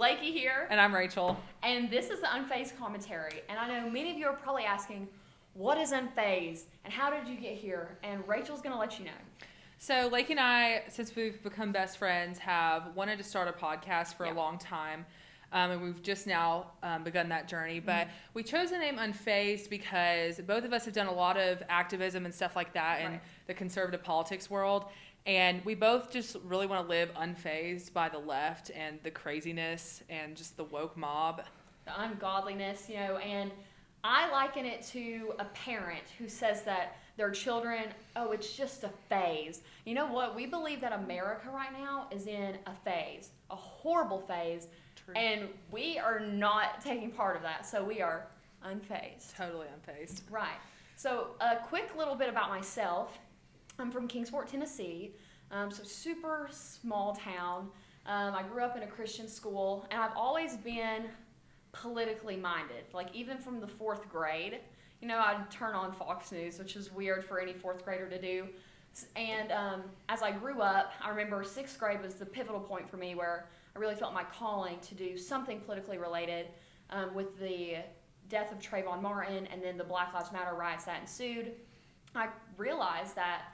Lakey here. And I'm Rachel. And this is the Unfazed commentary. And I know many of you are probably asking, what is Unfazed? And how did you get here? And Rachel's going to let you know. So Lakey and I, since we've become best friends, have wanted to start a podcast for a long time. And we've just now begun that journey. But we chose the name Unfazed because both of us have done a lot of activism and stuff like that in the conservative politics world. And we both just really want to live unfazed by the left and the craziness and just the woke mob. The ungodliness, and I liken it to a parent who says that their children, it's just a phase. You know what? We believe that America right now is in a phase, a horrible phase. True. And we are not taking part of that, so we are unfazed. Totally unfazed. Right. So a quick little bit about myself. I'm from Kingsport, Tennessee, so super small town. I grew up in a Christian school, and I've always been politically minded. Like, even from the 4th grade, I'd turn on Fox News, which is weird for any 4th grader to do. And as I grew up, I remember 6th grade was the pivotal point for me where I really felt my calling to do something politically related with the death of Trayvon Martin and then the Black Lives Matter riots that ensued. I realized that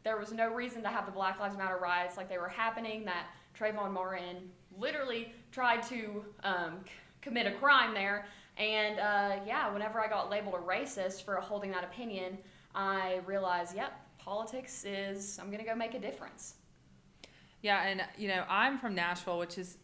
there was no reason to have the Black Lives Matter riots like they were happening, that Trayvon Martin literally tried to commit a crime there. And whenever I got labeled a racist for holding that opinion, I realized, politics is, I'm going to go make a difference. Yeah, and, I'm from Nashville, which is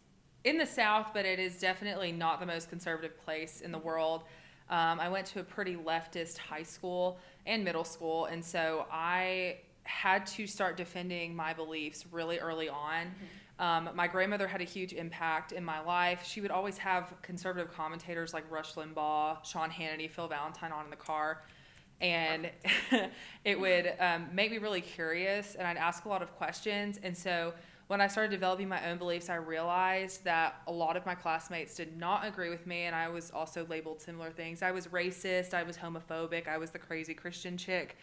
in the South, but it is definitely not the most conservative place in the world. I went to a pretty leftist high school and middle school, and so I had to start defending my beliefs really early on. My grandmother had a huge impact in my life. She would always have conservative commentators like Rush Limbaugh, Sean Hannity, Phil Valentine on in the car, and it would make me really curious, and I'd ask a lot of questions. And so when I started developing my own beliefs, I realized that a lot of my classmates did not agree with me, and I was also labeled similar things. I was racist, I was homophobic, I was the crazy Christian chick.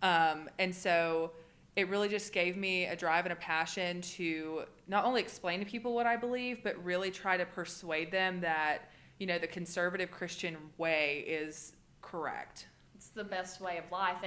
And so it really just gave me a drive and a passion to not only explain to people what I believe, but really try to persuade them that, the conservative Christian way is correct. It's the best way of life.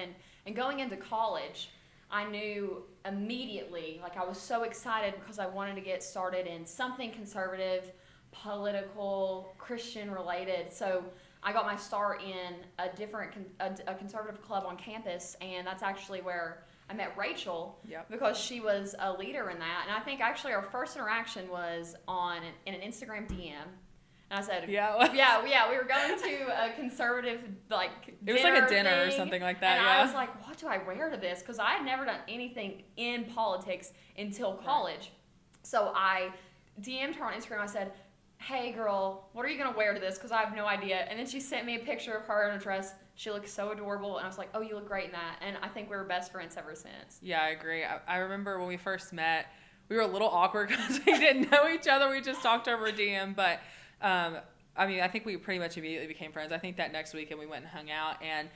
And going into college, I knew immediately, I was so excited because I wanted to get started in something conservative, political, Christian related. So I got my start in a conservative club on campus, and that's actually where I met Rachel because she was a leader in that. And I think actually our first interaction was in an Instagram DM. And I said, we were going to a conservative, it was like a dinner or something like that, and I was like, what do I wear to this? Because I had never done anything in politics until college. Right. So I DM'd her on Instagram. I said, hey, girl, what are you going to wear to this? Because I have no idea. And then she sent me a picture of her in a dress. She looked so adorable. And I was like, oh, you look great in that. And I think we were best friends ever since. Yeah, I agree. I remember when we first met, we were a little awkward because we didn't know each other. We just talked over a DM. But I think we pretty much immediately became friends. I think that next weekend we went and hung out. And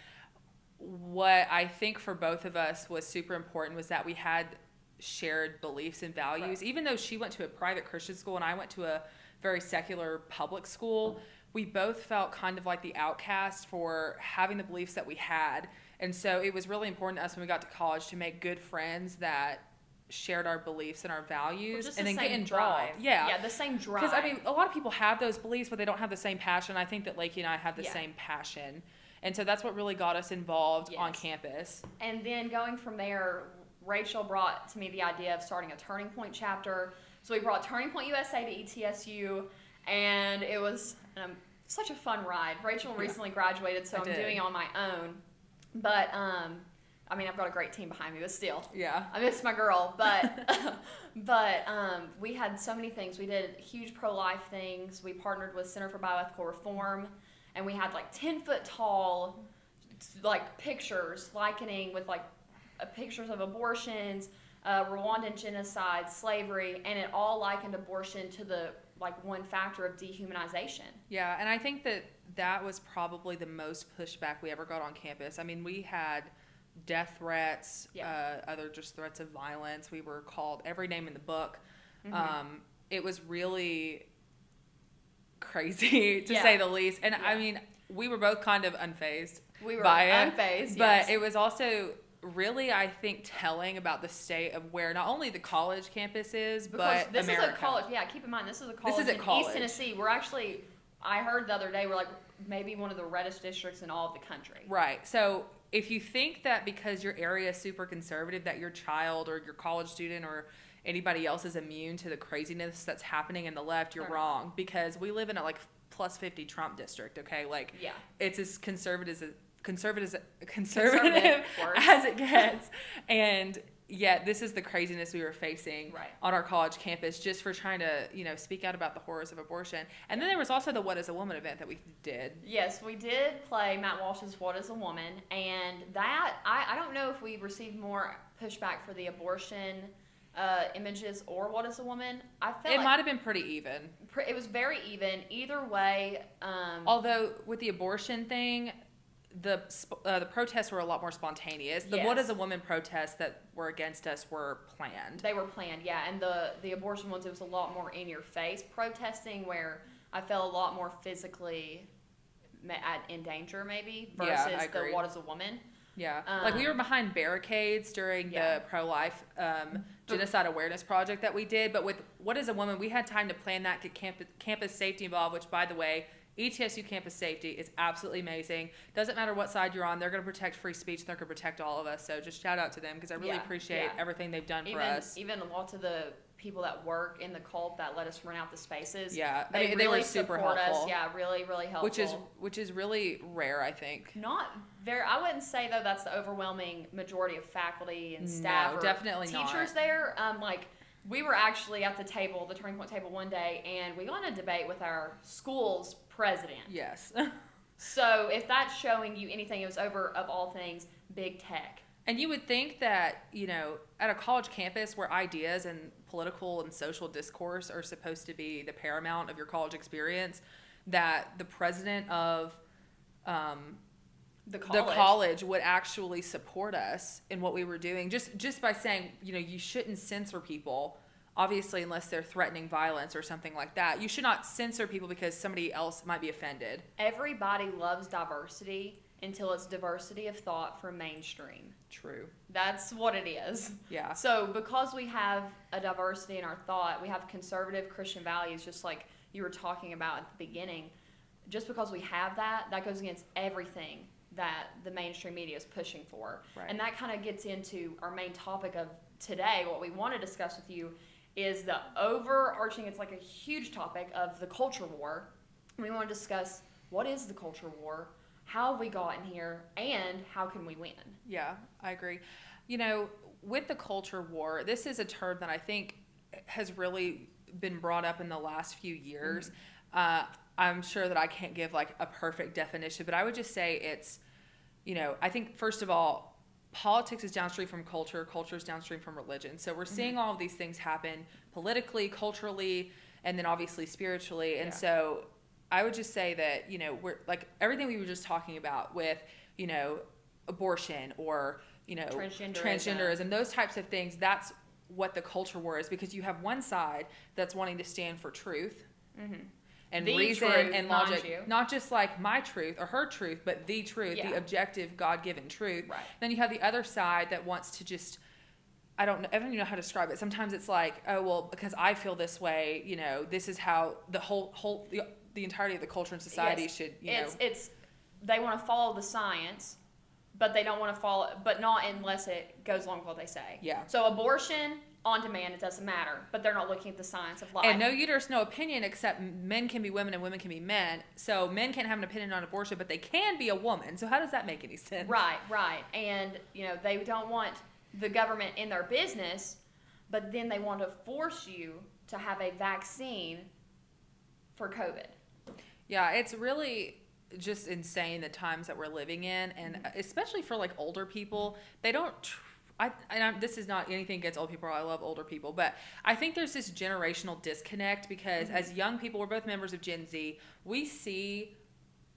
what I think for both of us was super important was that we had shared beliefs and values. Right. Even though she went to a private Christian school and I went to a very secular public school, we both felt kind of like the outcast for having the beliefs that we had. And so it was really important to us when we got to college to make good friends that shared our beliefs and our values, and then get involved. Yeah, the same drive. Because a lot of people have those beliefs, but they don't have the same passion. I think that Lakey and I have the same passion, and so that's what really got us involved on campus. And then going from there, Rachel brought to me the idea of starting a Turning Point chapter. So we brought Turning Point USA to ETSU, and it was such a fun ride. Rachel recently graduated, so I'm doing it on my own, but I've got a great team behind me, but still. Yeah. I miss my girl. But we had so many things. We did huge pro-life things. We partnered with Center for Bioethical Reform, and we had 10-foot tall pictures likening with pictures of abortions, Rwandan genocide, slavery, and it all likened abortion to the one factor of dehumanization. Yeah, and I think that was probably the most pushback we ever got on campus. We had death threats, other just threats of violence. We were called every name in the book. Mm-hmm. it was really crazy to Yeah. say the least. And Yeah. I mean, we were both kind of unfazed We were by it, unfazed, but yes. it was also really, I think, telling about the state of where not only the college campus is, Because but this America. is a college. Yeah, keep in mind this is a college is at in college. East Tennessee. We're actually, I heard the other day, we're like maybe one of the reddest districts in all of the country. Right. So if you think that because your area is super conservative that your child or your college student or anybody else is immune to the craziness that's happening in the left, you're Sure. wrong, because we live in a like plus 50 Trump district, okay? Like Yeah. it's as conservative Conservative word. as it gets. And yet this is the craziness we were facing Right. on our college campus just for trying to, speak out about the horrors of abortion. And then there was also the What is a Woman event that we did. Yes, we did play Matt Walsh's What is a Woman, and that, I don't know if we received more pushback for the abortion images or What is a Woman. I felt It like might have been pretty even. it was very even. Either way, Although with the abortion thing, the protests were a lot more spontaneous. The What Yes. is a Woman protests that were against us were planned. they were planned, yeah, and the abortion ones, it was a lot more in your face protesting, where I felt a lot more physically in danger maybe Yeah, versus I the agree. What is a Woman. Yeah, like we were behind barricades during Yeah. the pro-life genocide awareness project that we did. But with What is a Woman, we had time to plan that, get campus safety involved, which, by the way, ETSU campus safety is absolutely amazing. Doesn't matter what side you're on, they're going to protect free speech, and they're going to protect all of us. So just shout out to them, because I really Yeah, appreciate yeah. everything they've done for us. Even lots of the people that work in the cult that let us rent out the spaces. Yeah, they, I mean, they really were super support helpful. us. Yeah, really, really helpful. Which is really rare, I think. Not very. I wouldn't say though that's the overwhelming majority of faculty and staff No, or definitely teachers not. there. Like we were actually at the table, the Turning Point table one day, and we got in a debate with our school's president. Yes. So if that's showing you anything, it was over, of all things, big tech. And you would think that, at a college campus where ideas and political and social discourse are supposed to be the paramount of your college experience, that the president of The the college would actually support us in what we were doing, just by saying, you shouldn't censor people, obviously, unless they're threatening violence or something like that. You should not censor people because somebody else might be offended. Everybody loves diversity until it's diversity of thought from mainstream. True. That's what it is. Yeah. So because we have a diversity in our thought, we have conservative Christian values, just like you were talking about at the beginning. Just because we have that goes against everything that the mainstream media is pushing for. Right. And that kind of gets into our main topic of today. What we want to discuss with you is the overarching, it's like a huge topic of the culture war. We want to discuss what is the culture war, how have we gotten here, and how can we win? Yeah, I agree. With the culture war, this is a term that I think has really been brought up in the last few years. I'm sure that I can't give like a perfect definition, but I would just say it's, I think first of all, politics is downstream from culture, culture is downstream from religion. So we're seeing all of these things happen politically, culturally, and then obviously spiritually. And so I would just say that, we're like everything we were just talking about with, abortion or, transgenderism, those types of things, that's what the culture war is, because you have one side that's wanting to stand for truth and The reason truth, and mind logic, you. not just like my truth or her truth, but the truth, the objective God-given truth. Right. Then you have the other side that wants to just, I don't even know how to describe it. Sometimes it's like, oh, well, because I feel this way, this is how the entirety of the culture and society should, It's they want to follow the science, but they don't want to follow, but not unless it goes along with what they say. Yeah. So abortion on demand, it doesn't matter, but they're not looking at the science of life. And no uterus, no opinion, except men can be women and women can be men. So men can't have an opinion on abortion, but they can be a woman. So how does that make any sense? Right. And they don't want the government in their business, but then they want to force you to have a vaccine for COVID. Yeah, it's really just insane the times that we're living in, and especially for like older people, they don't. This is not anything against old people. I love older people, but I think there's this generational disconnect because as young people, we're both members of Gen Z. We see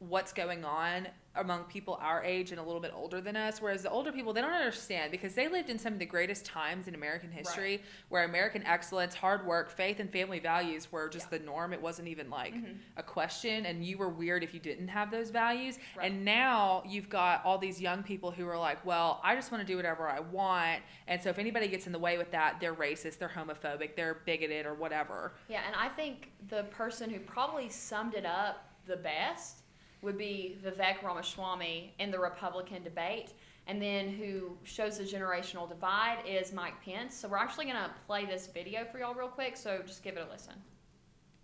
what's going on among people our age and a little bit older than us, whereas the older people, they don't understand because they lived in some of the greatest times in American history, Right. where American excellence, hard work, faith, and family values were just the norm. It wasn't even like a question, and you were weird if you didn't have those values. Right. And now you've got all these young people who are like, well, I just want to do whatever I want, and so if anybody gets in the way with that, they're racist, they're homophobic, they're bigoted, or whatever. Yeah, and I think the person who probably summed it up the best would be Vivek Ramaswamy in the Republican debate. And then who shows the generational divide is Mike Pence. So we're actually going to play this video for y'all real quick, so just give it a listen.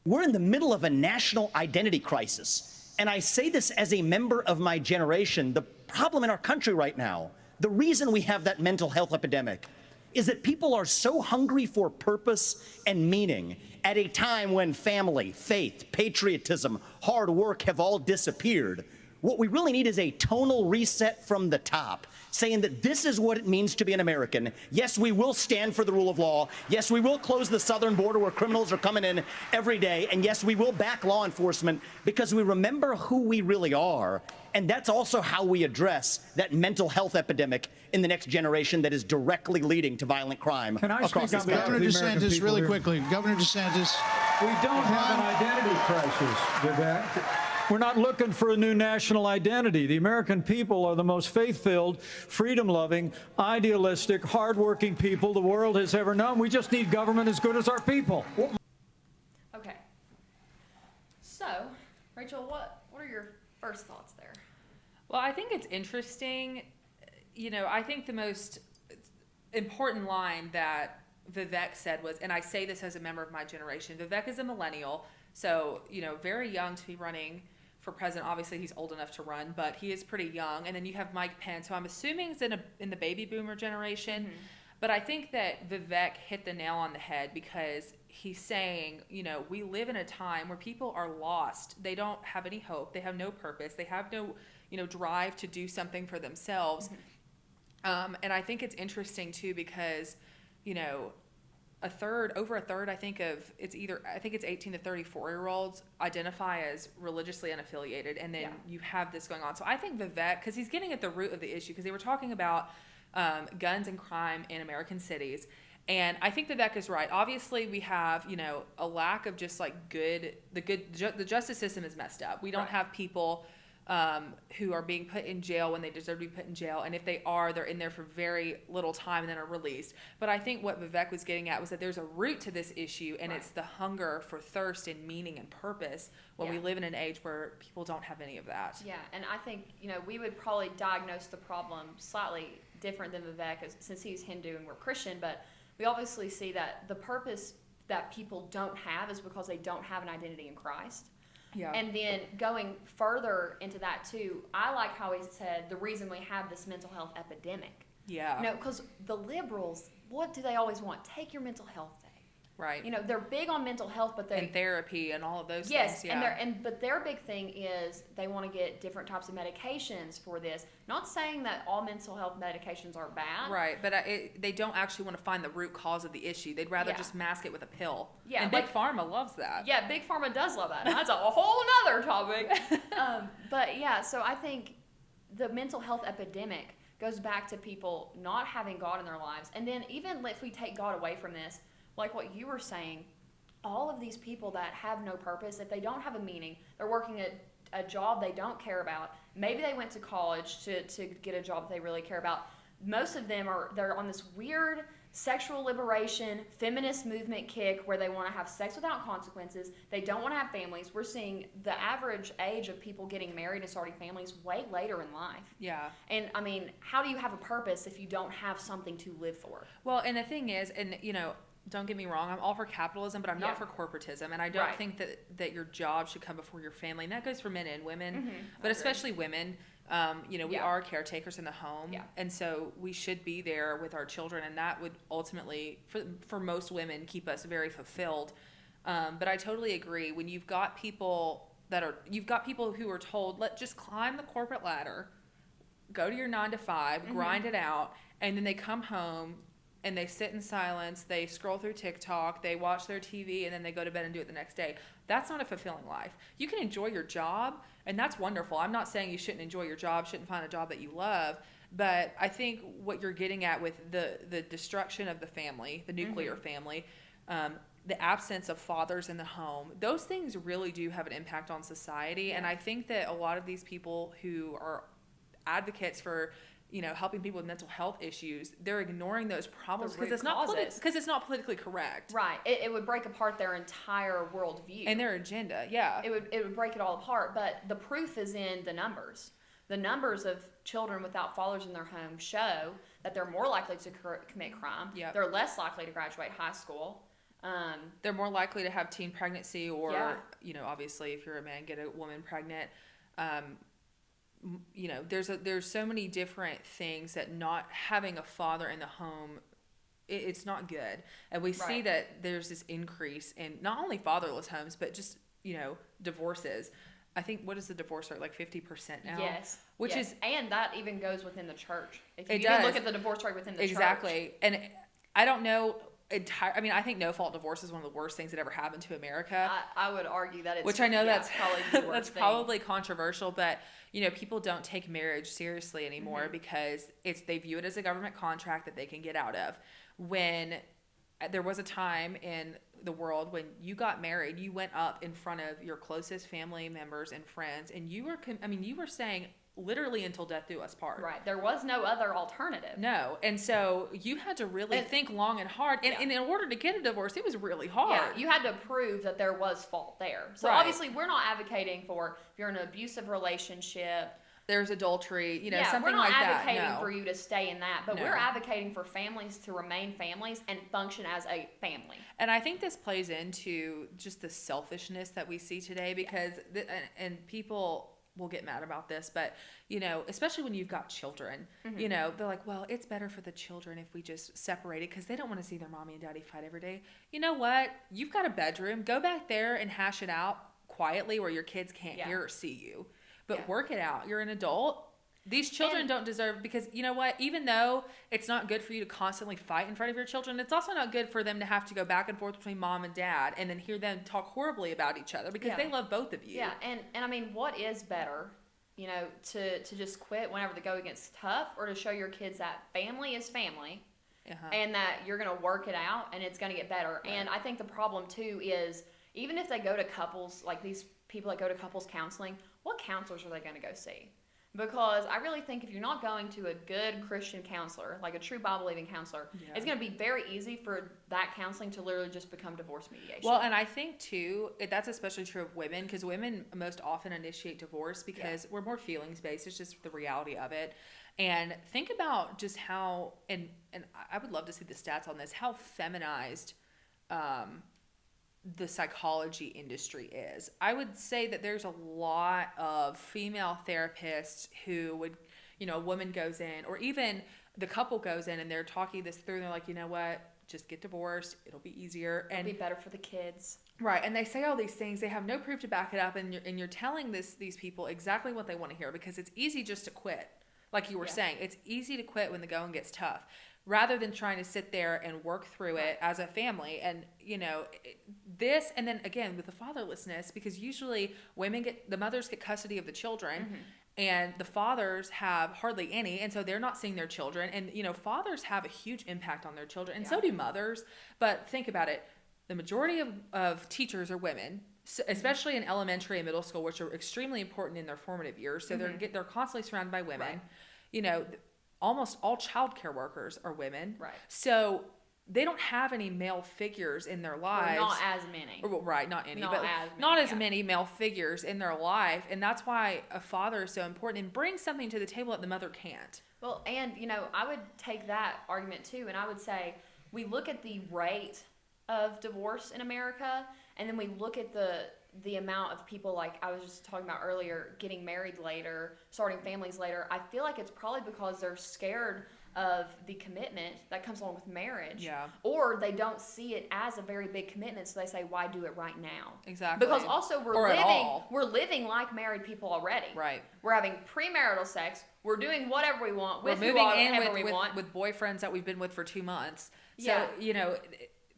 We're in the middle of a national identity crisis. And I say this as a member of my generation. The problem in our country right now, the reason we have that mental health epidemic, is that people are so hungry for purpose and meaning at a time when family, faith, patriotism, hard work have all disappeared. What we really need is a tonal reset from the top, saying that this is what it means to be an American. Yes, we will stand for the rule of law. Yes, we will close the southern border where criminals are coming in every day. And yes, we will back law enforcement because we remember who we really are. And that's also how we address that mental health epidemic in the next generation that is directly leading to violent crime across this country. Governor DeSantis, really quickly. Governor DeSantis. We don't have an identity crisis, Vivek. We're not looking for a new national identity. The American people are the most faith-filled, freedom-loving, idealistic, hardworking people the world has ever known. We just need government as good as our people. Okay. So, Rachel, what are your first thoughts there? Well, I think it's interesting. You know, I think the most important line that Vivek said was, and I say this as a member of my generation, Vivek is a millennial, so, you know, very young to be running for president. Obviously, he's old enough to run, but he is pretty young. And then you have Mike Pence, who I'm assuming is in the baby boomer generation. Mm-hmm. But I think that Vivek hit the nail on the head because he's saying, you know, we live in a time where people are lost. They don't have any hope. They have no purpose. They have no, you know, drive to do something for themselves. Mm-hmm. And I think it's interesting, too, because, you know, over a third, I think it's 18 to 34-year-olds identify as religiously unaffiliated, and then you have this going on. So I think Vivek, because he's getting at the root of the issue, because they were talking about guns and crime in American cities, and I think Vivek is right. Obviously, we have, you know, a lack of just like the justice system is messed up. We don't have people who are being put in jail when they deserve to be put in jail, and if they are, they're in there for very little time and then are released. But I think what Vivek was getting at was that there's a root to this issue, and it's the hunger for thirst and meaning and purpose when we live in an age where people don't have any of that. Yeah, and I think, you know, we would probably diagnose the problem slightly different than Vivek, since he's Hindu and we're Christian, but we obviously see that the purpose that people don't have is because they don't have an identity in Christ. Yeah. And then going further into that too, I like how he said the reason we have this mental health epidemic. Yeah. You know, because the liberals, what do they always want? Take your mental health day. Right. You know, they're big on mental health, but and therapy and all of those things. things. Yeah. But their big thing is they want to get different types of medications for this. Not saying that all mental health medications are bad. Right, but they don't actually want to find the root cause of the issue. They'd rather just mask it with a pill. Yeah, and Big Pharma loves that. Yeah, Big Pharma does love that. That's a whole nother topic. But yeah, so I think the mental health epidemic goes back to people not having God in their lives. And then even if we take God away from this, like what you were saying, all of these people that have no purpose, if they don't have a meaning, they're working a job they don't care about. Maybe they went to college to get a job they really care about. Most of them they're on this weird sexual liberation, feminist movement kick where they want to have sex without consequences. They don't want to have families. We're seeing the average age of people getting married and starting families way later in life. Yeah. And I mean, how do you have a purpose if you don't have something to live for? Well, and the thing is, and you know, don't get me wrong, I'm all for capitalism, but I'm not for corporatism, and I don't think that your job should come before your family, and that goes for men and women, but especially women. You know, we are caretakers in the home, and so we should be there with our children, and that would ultimately, for most women, keep us very fulfilled. But I totally agree. When you've got people who are told, just climb the corporate ladder, go to your 9 to 5, grind it out, and then they come home and they sit in silence, they scroll through TikTok, they watch their TV, and then they go to bed and do it the next day. That's not a fulfilling life. You can enjoy your job, and that's wonderful. I'm not saying you shouldn't enjoy your job, shouldn't find a job that you love, but I think what you're getting at with the destruction of the family, the nuclear family, the absence of fathers in the home, those things really do have an impact on society. And I think that a lot of these people who are advocates for, helping people with mental health issues, they're ignoring those problems because it's not politically correct. Right. It would break apart their entire worldview and their agenda. Yeah. It would break it all apart. But the proof is in the numbers. The numbers of children without fathers in their home show that they're more likely to commit crime. Yep. They're less likely to graduate high school. They're more likely to have teen pregnancy, or obviously if you're a man, get a woman pregnant. There's so many different things that not having a father in the home, it's not good. And we see that there's this increase in not only fatherless homes, but just, divorces. I think, what is the divorce rate, like 50% now? Yes. Which is, and that even goes within the church. If you it even does. look at the divorce rate within the church. Exactly. And I don't know I think no-fault divorce is one of the worst things that ever happened to America. I would argue that it's... Which I know that's probably the worst that's thing. probably controversial, but, people don't take marriage seriously anymore because they view it as a government contract that they can get out of. When there was a time in the world when you got married, you went up in front of your closest family members and friends, and you were saying, literally until death do us part. Right. There was no other alternative. No. And so you had to really think long and hard. And in order to get a divorce, it was really hard. Yeah, you had to prove that there was fault there. So obviously we're not advocating for if you're in an abusive relationship. There's adultery, something like that. We're not advocating for you to stay in that, but No. we're advocating for families to remain families and function as a family. And I think this plays into just the selfishness that we see today because, and people will get mad about this, but, especially when you've got children, they're like, well, it's better for the children if we just separate it because they don't want to see their mommy and daddy fight every day. You know what? You've got a bedroom. Go back there and hash it out quietly where your kids can't hear or see you. But work it out. You're an adult. These children don't deserve, because you know what? Even though it's not good for you to constantly fight in front of your children, it's also not good for them to have to go back and forth between mom and dad and then hear them talk horribly about each other because they love both of you. Yeah, and I mean, what is better, to just quit whenever the going gets tough, or to show your kids that family is family and that you're going to work it out and it's going to get better. Right. And I think the problem too is even if they go to couples, like these people that go to couples counseling, what counselors are they going to go see? Because I really think if you're not going to a good Christian counselor, like a true Bible-believing counselor, it's going to be very easy for that counseling to literally just become divorce mediation. Well, and I think, too, that's especially true of women, because women most often initiate divorce because we're more feelings-based. It's just the reality of it. And think about just how, and I would love to see the stats on this, how feminized the psychology industry is. I would say that there's a lot of female therapists who would, a woman goes in, or even the couple goes in and they're talking this through and they're like, you know what, just get divorced. It'll be easier. It'll be better for the kids. Right. And they say all these things. They have no proof to back it up. And you're telling these people exactly what they want to hear, because it's easy just to quit. Like you were saying, it's easy to quit when the going gets tough, rather than trying to sit there and work through it as a family. And, this, and then again, with the fatherlessness, because usually the mothers get custody of the children, and the fathers have hardly any, and so they're not seeing their children. And, fathers have a huge impact on their children, and so do mothers. But think about it. The majority of teachers are women, especially in elementary and middle school, which are extremely important in their formative years. So they're constantly surrounded by women. Right. Almost all childcare workers are women. Right. So they don't have any male figures in their lives. Or not as many. Right, not any. Not as many male figures in their life. And that's why a father is so important and brings something to the table that the mother can't. Well, and, I would take that argument too, and I would say we look at the rate of divorce in America, and then we look at the amount of people, like I was just talking about earlier, getting married later, starting families later. I feel like it's probably because they're scared of the commitment that comes along with marriage. Yeah. Or they don't see it as a very big commitment, so they say, why do it right now? Exactly. Because also Or at all. we're living like married people already. Right. We're having premarital sex. We're doing whatever we want with We're moving in whoever we want. with boyfriends that we've been with for 2 months. So, Yeah. you know,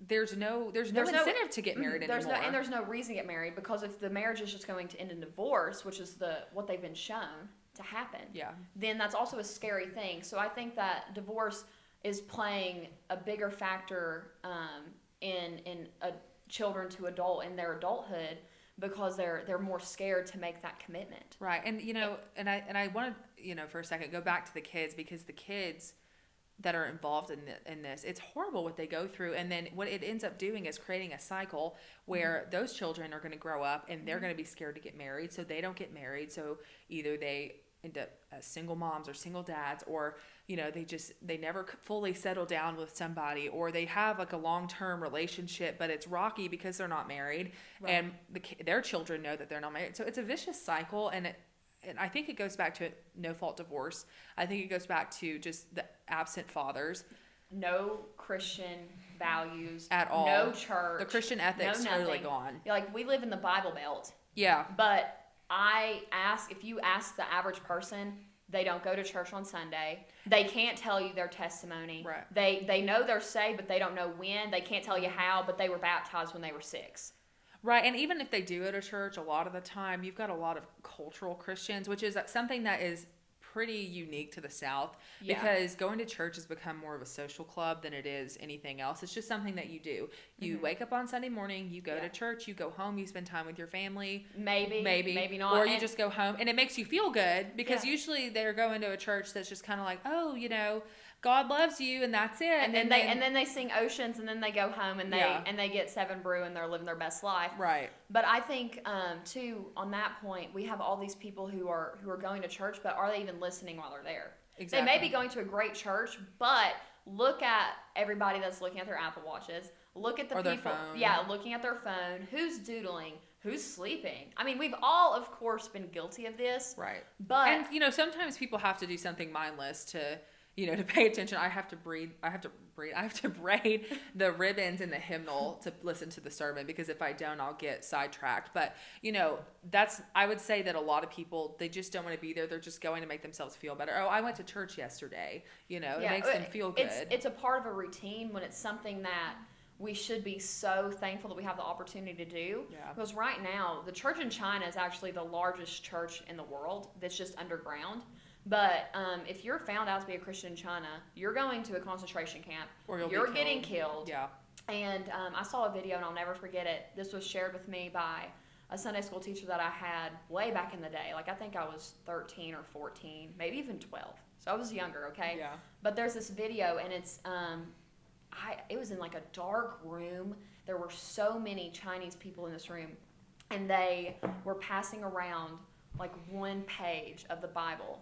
there's no incentive to get married anymore. There's no reason to get married, because if the marriage is just going to end in divorce, which is what they've been shown to happen, Yeah. then that's also a scary thing. So I think that divorce is playing a bigger factor in children to adult in their adulthood, because they're more scared to make that commitment. Right. And you know, and I want to, for a second go back to the kids, because the kids that are involved in this, it's horrible what they go through, and then what it ends up doing is creating a cycle where those children are going to grow up and they're going to be scared to get married, so they don't get married. So either they end up as single moms or single dads, or they never fully settle down with somebody, or they have like a long-term relationship but it's rocky because they're not married. Right. And their children know that they're not married, so it's a vicious cycle. And I think it goes back to no-fault divorce. I think it goes back to just the absent fathers. No Christian values at all. No church. The Christian ethics totally gone. Like, we live in the Bible Belt. Yeah. But if you ask the average person, they don't go to church on Sunday. They can't tell you their testimony. Right. They know they're saved, but they don't know when. They can't tell you how, but they were baptized when they were 6. Right, and even if they do go to church, a lot of the time, you've got a lot of cultural Christians, which is something that is pretty unique to the South, because going to church has become more of a social club than it is anything else. It's just something that you do. You wake up on Sunday morning, you go to church, you go home, you spend time with your family. Maybe not. Or you just go home, and it makes you feel good, because usually they're going to a church that's just kind of like, oh, God loves you, and that's it. And then they sing Oceans, and then they go home and they get 7 brew, and they're living their best life. Right. But I think too, on that point, we have all these people who are going to church, but are they even listening while they're there? Exactly. They may be going to a great church, but look at everybody that's looking at their Apple Watches. Look at the people, their phone. looking at their phone. Who's doodling? Who's sleeping? I mean, we've all, of course, been guilty of this. Right. But and sometimes people have to do something mindless to pay attention. I have to braid the ribbons in the hymnal to listen to the sermon, because if I don't, I'll get sidetracked. But, I would say that a lot of people, they just don't want to be there. They're just going to make themselves feel better. Oh, I went to church yesterday. It makes them feel good. It's a part of a routine when it's something that we should be so thankful that we have the opportunity to do. Yeah. Because right now, the church in China is actually the largest church in the world that's just underground. But if you're found out to be a Christian in China, you're going to a concentration camp. Or you're getting killed. Yeah. And I saw a video, and I'll never forget it. This was shared with me by a Sunday school teacher that I had way back in the day. Like, I think I was 13 or 14, maybe even 12. So I was younger, okay? Yeah. But there's this video, and it's it was in like a dark room. There were so many Chinese people in this room, and they were passing around like one page of the Bible.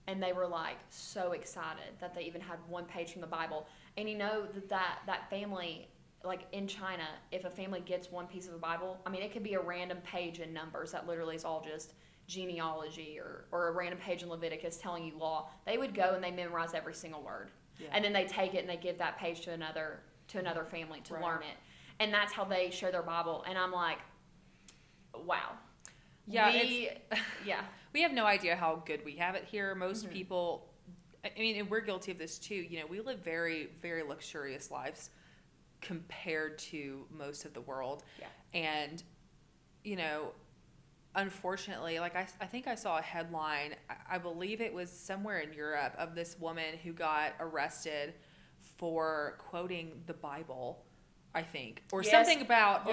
And they were like so excited that they even had one page from the Bible. And that family, like in China, if a family gets one piece of the Bible, I mean, it could be a random page in Numbers that literally is all just genealogy, or a random page in Leviticus telling you law. They would go and they memorize every single word. Yeah. And then they take it and they give that page to another family to learn it. And that's how they share their Bible. And I'm like, wow. Yeah, we have no idea how good we have it here. Most people, I mean, and we're guilty of this too. We live very, very luxurious lives compared to most of the world. Yeah. And, unfortunately, like I think I saw a headline, I believe it was somewhere in Europe, of this woman who got arrested for quoting the Bible, I think, or something about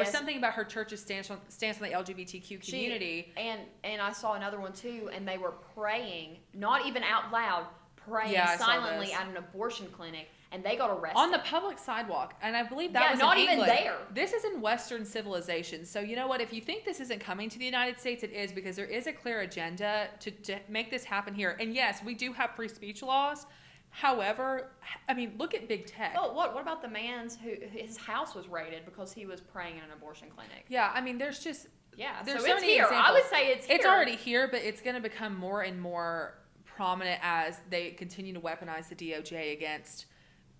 her church's stance on the LGBTQ community. And I saw another one too, and they were praying, not even out loud, praying silently at an abortion clinic, and they got arrested on the public sidewalk. And I believe that was not in even England. there. This is in Western civilization. So you know what? If you think this isn't coming to the United States, it is, because there is a clear agenda to make this happen here. And yes, we do have free speech laws. However, I mean, look at big tech. Oh, what about the man's who his house was raided because he was praying in an abortion clinic? Yeah, I mean, there's so it's many here. examples. I would say it's here. It's already here, but it's going to become more and more prominent as they continue to weaponize the DOJ against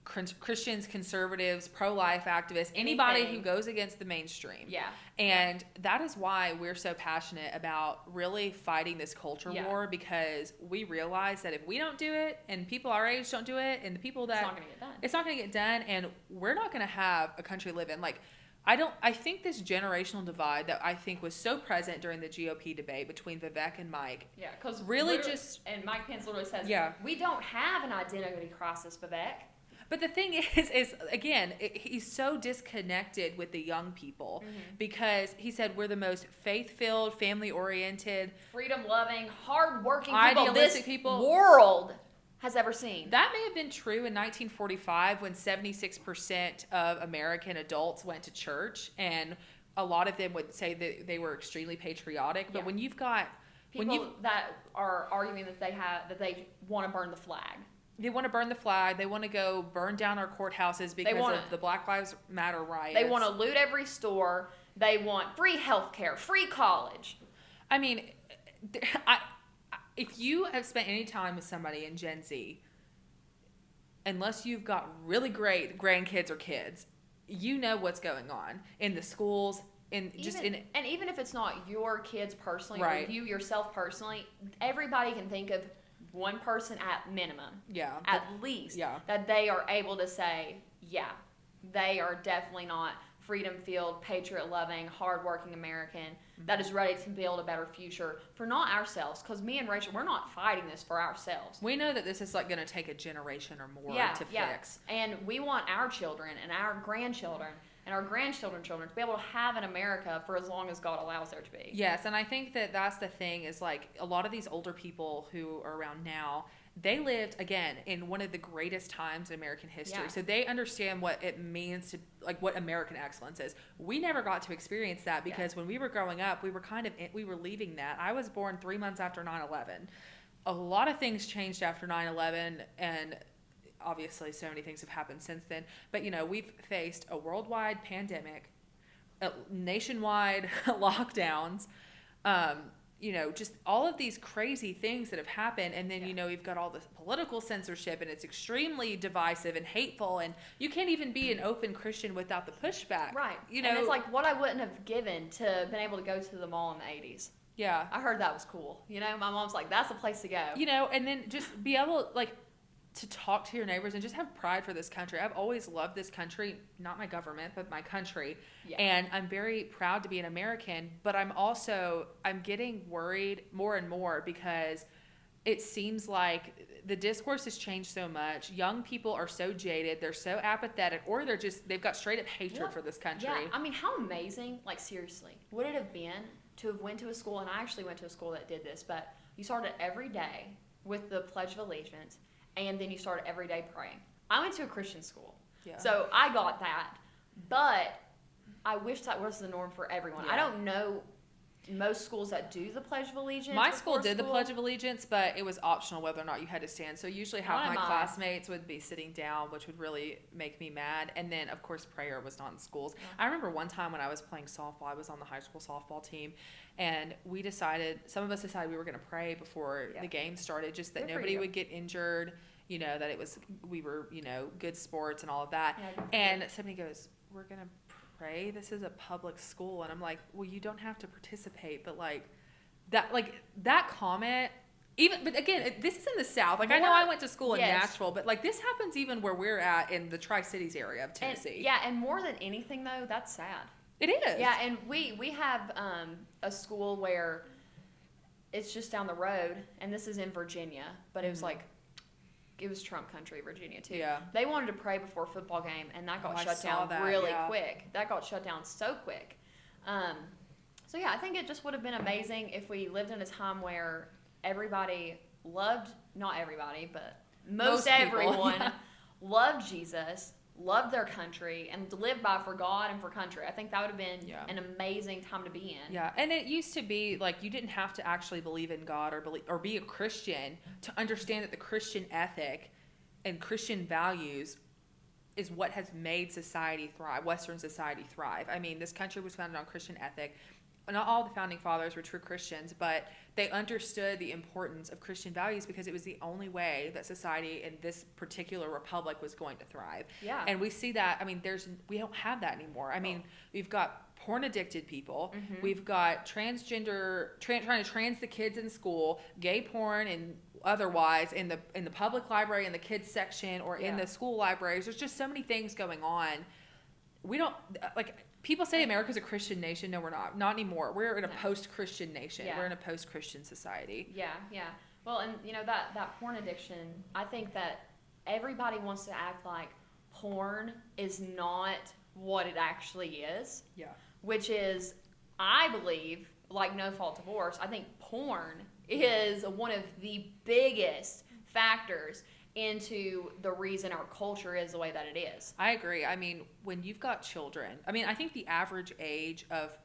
Christians, conservatives, pro-life activists, anybody Anything. who goes against the mainstream. Yeah. And that is why we're so passionate about really fighting this culture Yeah. war, because we realize that if we don't do it and people our age don't do it and the people that It's not going to get done. it's not going to get done, and we're not going to have a country live in. Like, I think this generational divide that I think was so present during the GOP debate between Vivek and Mike. Yeah, because Really just- and Mike Pence literally says, Yeah. we don't have an identity crisis, Vivek. But the thing is again, he's so disconnected with the young people because he said we're the most faith-filled, family-oriented. Freedom-loving, hard-working people Idealistic this people. world has ever seen. That may have been true in 1945 when 76% of American adults went to church, and a lot of them would say that they were extremely patriotic. But Yeah. when you've got People that are arguing that they want to burn the flag. they want to burn the flag, they want to go burn down our courthouses because wanna- of the Black Lives Matter riots. They want to loot every store. They want free health care, free college. I mean, if you have spent any time with somebody in Gen Z, unless you've got really great grandkids or kids, you know what's going on in the schools, and Even if it's not your kids personally Right. or you yourself personally, everybody can think of one person at minimum, yeah, at least, yeah. that they are able to say, yeah, they are definitely not freedom-filled, patriot-loving, hard-working American that is ready to build a better future for not ourselves. Because me and Rachel, we're not fighting this for ourselves. We know that this is like going to take a generation or more to fix. And we want our children and our grandchildren and our grandchildren's children to be able to have an America for as long as God allows there to be. Yes, and I think that that's the thing is like a lot of these older people who are around now, they lived, again, in one of the greatest times in American history. Yeah. So they understand what it means to, like, what American excellence is. We never got to experience that because when we were growing up, we were leaving that. I was born 3 months after 9/11. A lot of things changed after 9/11, and obviously so many things have happened since then. But, you know, we've faced a worldwide pandemic, nationwide lockdowns, you know, just all of these crazy things that have happened. And then, you know, you've got all this political censorship, and it's extremely divisive and hateful. And you can't even be an open Christian without the pushback. Right. You know, and it's like what I wouldn't have given to been able to go to the mall in the 80s. yeah. I heard that was cool. You know, my mom's like, that's the place to go. You know, and then just be able, like, to talk to your neighbors and just have pride for this country. I've always loved this country, not my government, but my country. Yeah. And I'm very proud to be an American, but I'm getting worried more and more because it seems like the discourse has changed so much. Young people are so jaded, they're so apathetic, or they've got straight up hatred Yeah. for this country. Yeah, I mean, how amazing, like seriously, would it have been to have went to a school, and I actually went to a school that did this, but you started every day with the Pledge of Allegiance, and then you started every day praying. I went to a Christian school, Yeah. so I got that, but I wish that was the norm for everyone. I Yeah. don't know most schools that do the Pledge of Allegiance. My school before did the Pledge of Allegiance, but it was optional whether or not you had to stand. So usually half One my of mine. classmates would be sitting down, which would really make me mad. And then, of course, prayer was not in schools. I remember one time when I was playing softball, I was on the high school softball team, and some of us decided we were going to pray before Yeah. the game started, just that Good for nobody you. would get injured, you know, that we were, you know, good sports and all of that. Yeah, good for And somebody goes, we're going to pray? This is a public school. And I'm like, well, you don't have to participate, but that comment, but again, this is in the South. Like, I know I went to school in Yes. Nashville, but like this happens even where we're at in the Tri-Cities area of Tennessee. And more than anything though, that's sad. It is. Yeah, and we have a school where it's just down the road, and this is in Virginia, but it was like, it was Trump country, Virginia too. Yeah. They wanted to pray before a football game, and that got I shut saw down that, really yeah. quick. That got shut down so quick. So yeah, I think it just would have been amazing if we lived in a time where everybody loved, not everybody, but most people, everyone yeah. loved Jesus, loved their country, and lived by for God and for country. I think that would have been Yeah. an amazing time to be in. Yeah, and it used to be like you didn't have to actually believe in God or be a Christian to understand that the Christian ethic and Christian values is what has made society thrive, Western society thrive. I mean, this country was founded on Christian ethic. not all the founding fathers were true Christians, but they understood the importance of Christian values because it was the only way that society in this particular republic was going to thrive. Yeah. And we see that, I mean, we don't have that anymore. I mean, we've got porn addicted people. Mm-hmm. We've got trying to trans the kids in school, gay porn and otherwise in the public library, in the kids section, or in the school libraries. There's just so many things going on. We don't, like, people say America's a Christian nation. No, we're not. Not anymore. We're in a post-Christian nation. Yeah. We're in a post-Christian society. Yeah. Well, and that porn addiction, I think that everybody wants to act like porn is not what it actually is. Yeah. Which is, I believe, like No Fault Divorce, I think porn is one of the biggest factors into the reason our culture is the way that it is. I agree. I mean, when you've got children, I mean, I think the average age of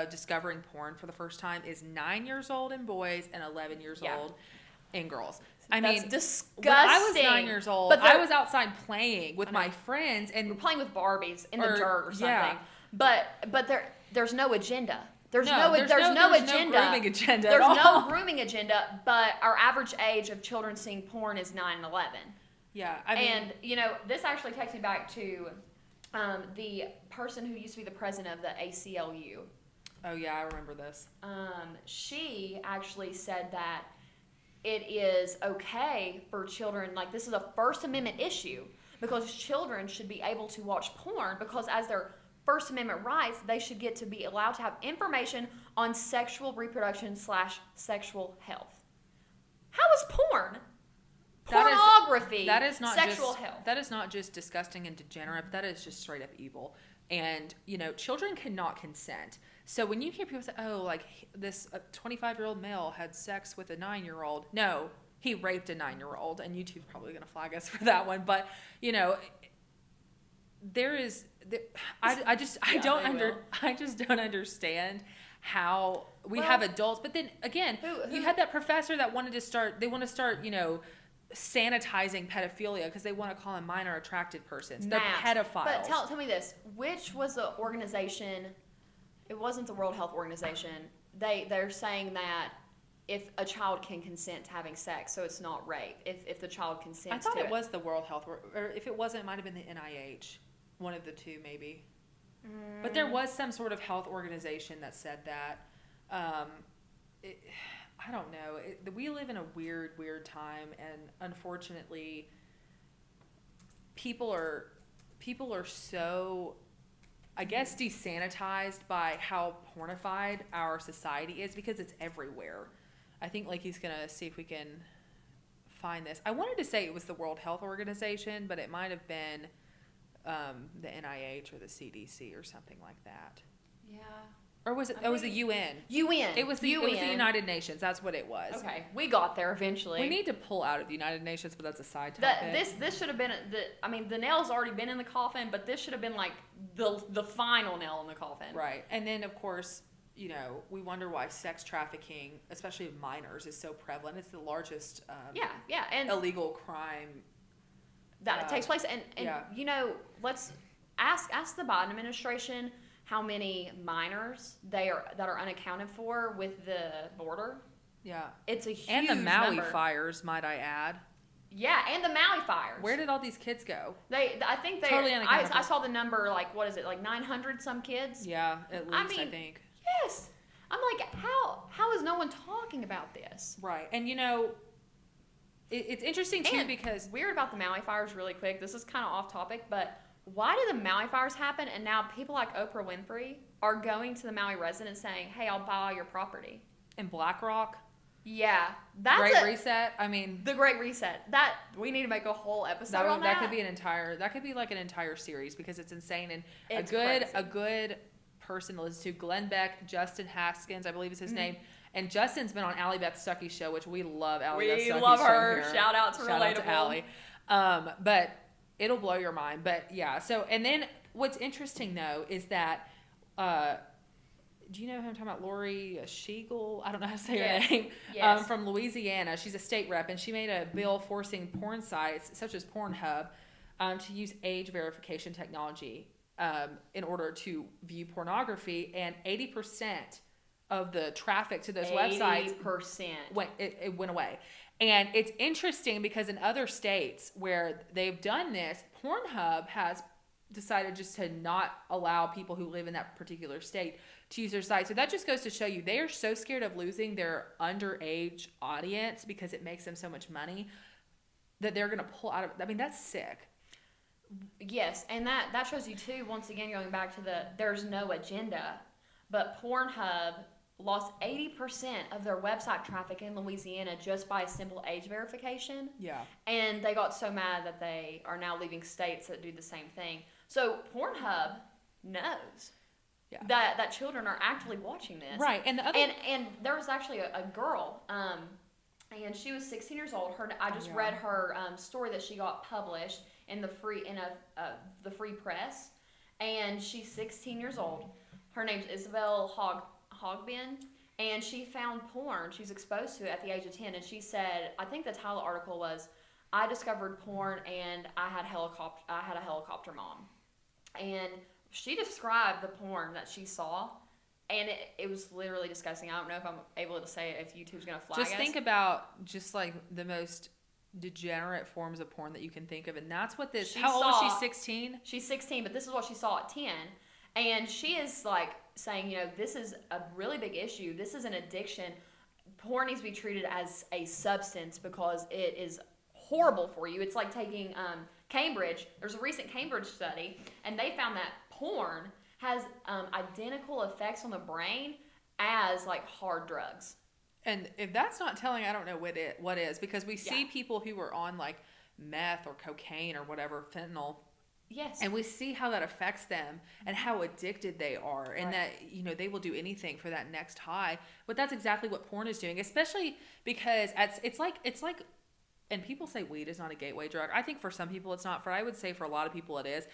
discovering porn for the first time is 9 years old in boys and 11 years old in girls. I That's mean, disgusting. when I was 9 years old, But I was outside playing with my friends we're and playing with Barbies in the dirt or something. yeah. But there's no agenda. There's no grooming agenda There's at all. no grooming agenda, but our average age of children seeing porn is 9 and 11. Yeah, I mean, And, this actually takes me back to the person who used to be the president of the ACLU. oh yeah, I remember this. She actually said that it is okay for children, like this is a First Amendment issue, because children should be able to watch porn because as their First Amendment rights, they should get to be allowed to have information on sexual reproduction / sexual health. How is porn? Pornography. That is not sexual just, health. That is not just disgusting and degenerate. That is just straight up evil. And children cannot consent. So when you hear people say, "Oh, like this 25-year-old male had sex with a 9-year-old," no, he raped a 9-year-old, and YouTube's probably going to flag us for that one. But I just don't understand how we have adults. But then again, you had that professor that wanted to start sanitizing pedophilia because they want to call them minor attracted persons. They're pedophiles. But tell me this: which was the organization? It wasn't the World Health Organization. They're saying that if a child can consent to having sex, so it's not rape. If the child consents, I thought to it was the World Health, or if it wasn't, it might have been the NIH. One of the two, maybe. But there was some sort of health organization that said that. I don't know. We live in a weird time, and unfortunately, people are so, I guess, desanitized by how pornified our society is because it's everywhere. I think Lakey's gonna see if we can find this. I wanted to say it was the World Health Organization, but it might have been the NIH or the CDC or something like that. Yeah. Or was it? It was the UN. UN. It was the United Nations. That's what it was. Okay, we got there eventually. We need to pull out of the United Nations, but that's a side topic. This should have been the nail's already been in the coffin, but this should have been like the final nail in the coffin. Right, and then of course we wonder why sex trafficking, especially of minors, is so prevalent. It's the largest and illegal crime that it takes place. And let's ask the Biden administration how many minors that are unaccounted for with the border. Yeah, it's a huge and the Maui number. fires, might I add. Yeah, and the Maui fires. Where did all these kids go? I think they totally unaccounted for. I saw the number, like, what is it, like 900 some kids? Yeah, at least I think. Yes. I'm like, how is no one talking about this? Right, and it's interesting too because weird about the Maui fires. Really quick, this is kind of off topic, but why did the Maui fires happen? And now people like Oprah Winfrey are going to the Maui residents saying, "Hey, I'll buy all your property." In Black Rock. Yeah, that's Great Reset. I mean, the Great Reset. That we need to make a whole episode on that. That could be like an entire series because it's insane and it's a good person to listen to. Glenn Beck, Justin Haskins, I believe is his name. And Justin's been on Allie Beth Stuckey's show, which we love. Allie Beth Stuckey's show. We love her. Shout out to Shout Relatable. out to Allie. But it'll blow your mind. But yeah. So and then what's interesting though is that do you know who I'm talking about? Lori Sheigel? I don't know how to say her name. Yes. From Louisiana. She's a state rep, and she made a bill forcing porn sites such as Pornhub to use age verification technology in order to view pornography. And 80% of the traffic to those websites 80%. it went away. And it's interesting because in other states where they've done this, Pornhub has decided just to not allow people who live in that particular state to use their site. So that just goes to show you they are so scared of losing their underage audience because it makes them so much money that they're going to pull out of. I mean, that's sick. Yes, and that shows you too, once again, going back to there's no agenda, but Pornhub lost 80% of their website traffic in Louisiana just by a simple age verification. Yeah. And they got so mad that they are now leaving states that do the same thing. So Pornhub knows that children are actively watching this. Right. And the other and there was actually a girl, and she was 16 years old. I just read her story that she got published in the free press, and she's 16 years old. Her name's Isabel Hogbin, and she found porn. She was exposed to it at the age of 10, and she said, I think the title of the article was, I discovered porn and I had a helicopter mom. And she described the porn that she saw, and it was literally disgusting. I don't know if I'm able to say it if YouTube's going to flag us. Just think about just like the most degenerate forms of porn that you can think of, and that's what this. How old is she? 16. She's 16, but this is what she saw at 10, and she is like saying, this is a really big issue. This is an addiction. Porn needs to be treated as a substance because it is horrible for you. It's like taking Cambridge. There's a recent Cambridge study, and they found that porn has identical effects on the brain as like hard drugs. And if that's not telling, I don't know what is, because we see people who are on like meth or cocaine or whatever, fentanyl. Yes. And we see how that affects them and how addicted they are, and that they will do anything for that next high. But that's exactly what porn is doing, especially because it's like and people say weed is not a gateway drug. I think for some people it's not. I would say for a lot of people it is.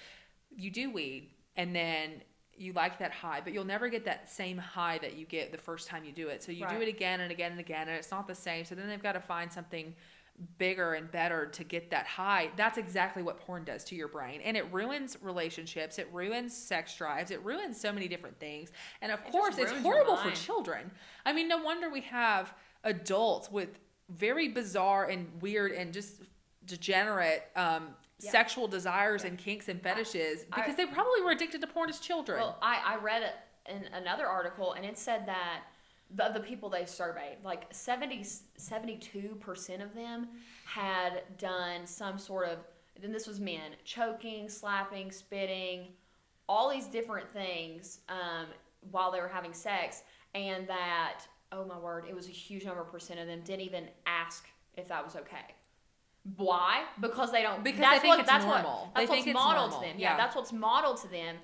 You do weed and then you like that high, but you'll never get that same high that you get the first time you do it. So you do it again and again and again, and it's not the same. So then they've got to find something bigger and better to get that high. That's exactly what porn does to your brain, and it ruins relationships, it ruins sex drives, it ruins so many different things, and of course it's horrible for children. I mean, no wonder we have adults with very bizarre and weird and just degenerate sexual desires and kinks and fetishes because they probably were addicted to porn as children. Well, I read it in another article, and it said that the people they surveyed, like 72% of them had done some sort of, and this was men, choking, slapping, spitting, all these different things while they were having sex, and that, oh my word, it was a huge number of percent of them didn't even ask if that was okay. Why? Because they don't. Because they think it's normal. That's what's modeled to them. Yeah, that's what's modeled to them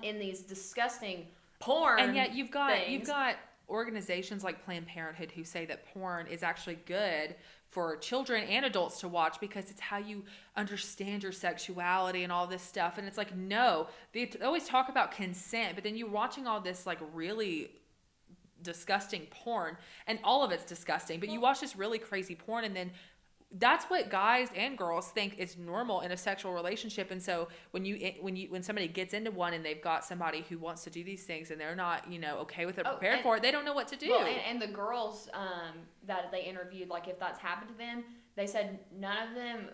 in these disgusting porn. And yet you've got organizations like Planned Parenthood who say that porn is actually good for children and adults to watch because it's how you understand your sexuality and all this stuff. And it's like, no, they always talk about consent, but then you're watching all this like really disgusting porn, and all of it's disgusting, but you watch this really crazy porn, and then that's what guys and girls think is normal in a sexual relationship. And so when somebody gets into one and they've got somebody who wants to do these things and they're not okay with it, prepared for it, they don't know what to do. Well, and the girls that they interviewed, like if that's happened to them, they said none of them